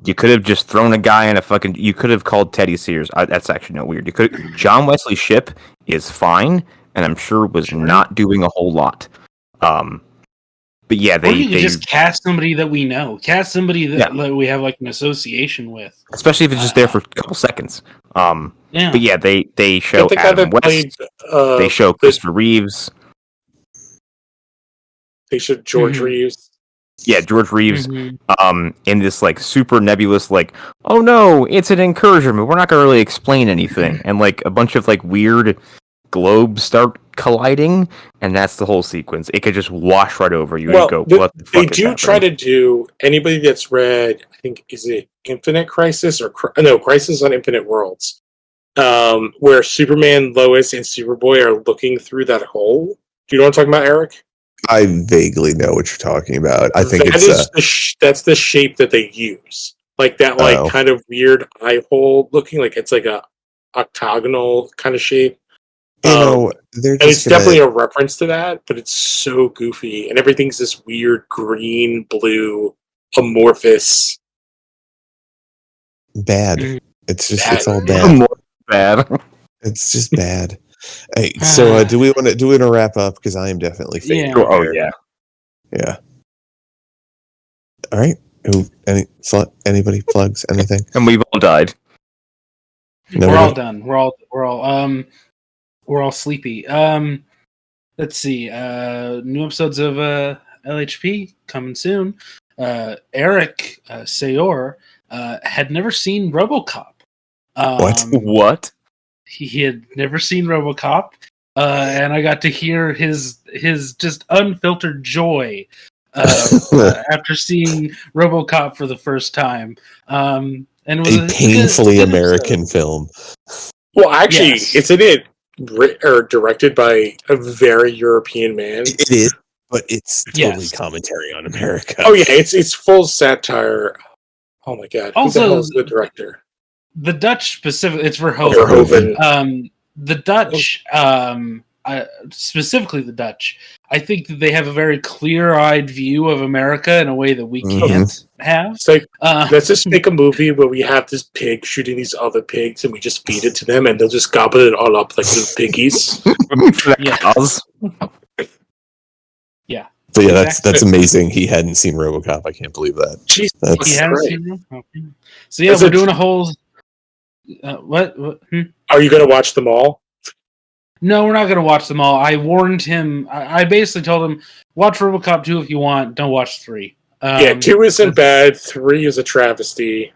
you could have just thrown a guy in a fucking. You could have called Teddy Sears. That's actually not weird. You could. John Wesley Shipp is fine, and I'm sure was not doing a whole lot. But yeah, or you could just cast somebody that we know, cast somebody that we have like an association with, especially if it's just there for a couple seconds. But yeah, they show Adam West. They show Christopher Reeves. They show George Reeves. Yeah, George Reeves. In this like super nebulous, like, oh no, it's an incursion, but we're not gonna really explain anything, and like a bunch of like weird globes start colliding, and that's the whole sequence. It could just wash right over you and go, what the fuck they is do happening? try to do, anybody that's read, I think, is it Infinite Crisis or Crisis on Infinite Worlds, where Superman, Lois, and Superboy are looking through that hole. Do you know what I'm talking about, Eric? I vaguely know what you're talking about. I think that's the shape that they use, like that, like kind of weird eye hole looking, like it's like a octagonal kind of shape. And it's definitely a reference to that, but it's so goofy, and everything's this weird green, blue, amorphous. Bad. It's just it's all bad. Bad. It's just bad. Hey, so do we want to wrap up? Because I am definitely fading. Yeah. Oh yeah. Yeah. All right. Anybody plugs anything? And we've all died. We're all done. We're all sleepy. Let's see. New episodes of LHP coming soon. Eric Sayor had never seen RoboCop. What? He had never seen RoboCop, and I got to hear his just unfiltered joy after seeing RoboCop for the first time. And it was a painfully American film. Well, actually, isn't it directed by a very European man? It is, but it's totally commentary on America. Oh yeah, it's full satire. Oh my god! Also, who the hell is the director? The Dutch specifically, it's Verhoeven. The Dutch, specifically the Dutch, I think that they have a very clear-eyed view of America in a way that we can't have. It's like, let's just make a movie where we have this pig shooting these other pigs, and we just feed it to them, and they'll just gobble it all up like little piggies. Yeah. So yeah, that's amazing. He hadn't seen RoboCop. I can't believe that. He hadn't seen RoboCop. So yeah, we're doing a whole. What? Are you going to watch them all? No, we're not going to watch them all. I warned him. I basically told him, watch RoboCop 2 if you want. Don't watch 3. 2 isn't bad. 3 is a travesty.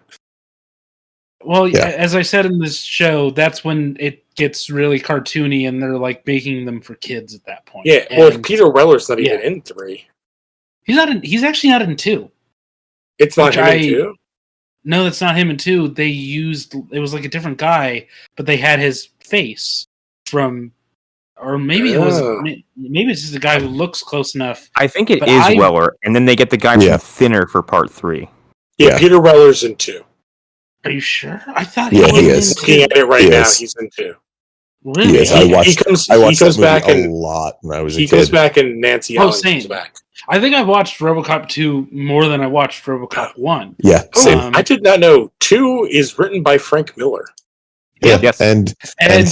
Well, as I said in this show, that's when it gets really cartoony, and they're like making them for kids at that point. Yeah, well, Peter Weller's not even in 3. He's not. He's actually not in 2. It's not him in 2? No, that's not him in 2. They used, it was like a different guy, but they had his face from, or maybe maybe it's just a guy who looks close enough. I think it is Weller, and then they get the guy from Thinner for part 3. Yeah, Peter Weller's in 2. Are you sure? I thought he is. Looking at it right now, he's in 2. Really? Yes, I watched that back movie a lot when I was a kid. He goes back and Nancy Allen comes back. I think I watched RoboCop 2 more than I watched RoboCop 1. Yeah, same. I did not know 2 is written by Frank Miller. Yeah, yes. and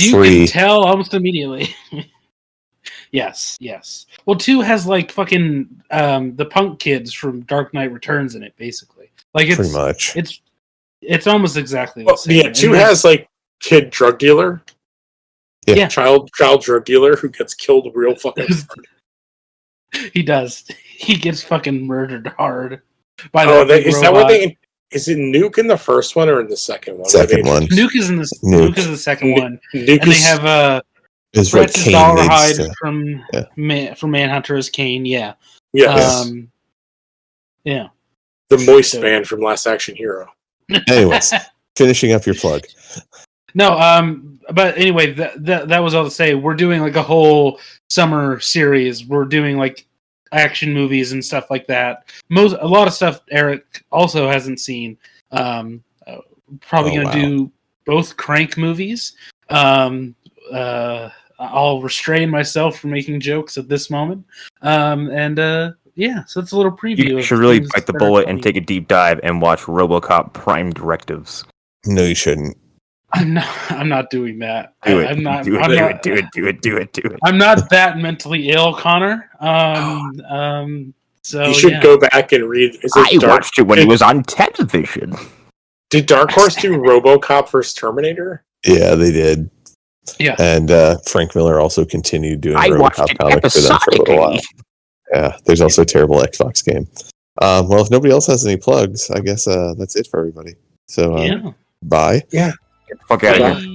you 3. can tell almost immediately. Yes. Well, 2 has like fucking the punk kids from Dark Knight Returns in it, basically. Like it's pretty much. It's almost exactly the same. Yeah, 2 has like kid drug dealer. Yeah. Child drug dealer who gets killed real fucking hard. He does. He gets fucking murdered hard by is that what they? Is it Nuke in the first one or in the second one? Second one. Nuke is in the Nuke is the second one. Nuke and they have Francis Dollarhide from Manhunter as Kane. Yeah. Yes. Yeah. The Moist Man from Last Action Hero. Anyways, finishing up your plug. No, but anyway, that was all to say. We're doing like a whole summer series. We're doing like action movies and stuff like that. A lot of stuff Eric also hasn't seen. Probably gonna do both Crank movies. I'll restrain myself from making jokes at this moment. Yeah, so that's a little preview. You should really bite the bullet and take a deep dive and watch RoboCop Prime Directives. No, you shouldn't. I'm not doing that. Do it. I'm not. Do I'm not, it. I'm not that mentally ill, Connor. So you should go back and read. I watched it when it was on television. Did Dark Horse do RoboCop vs. Terminator? Yeah, they did. Yeah, and Frank Miller also continued doing I watched RoboCop it comics for them for a little while. Yeah, there's also a terrible Xbox game. Well, if nobody else has any plugs, I guess that's it for everybody. So, bye. Yeah. Get the fuck out of here.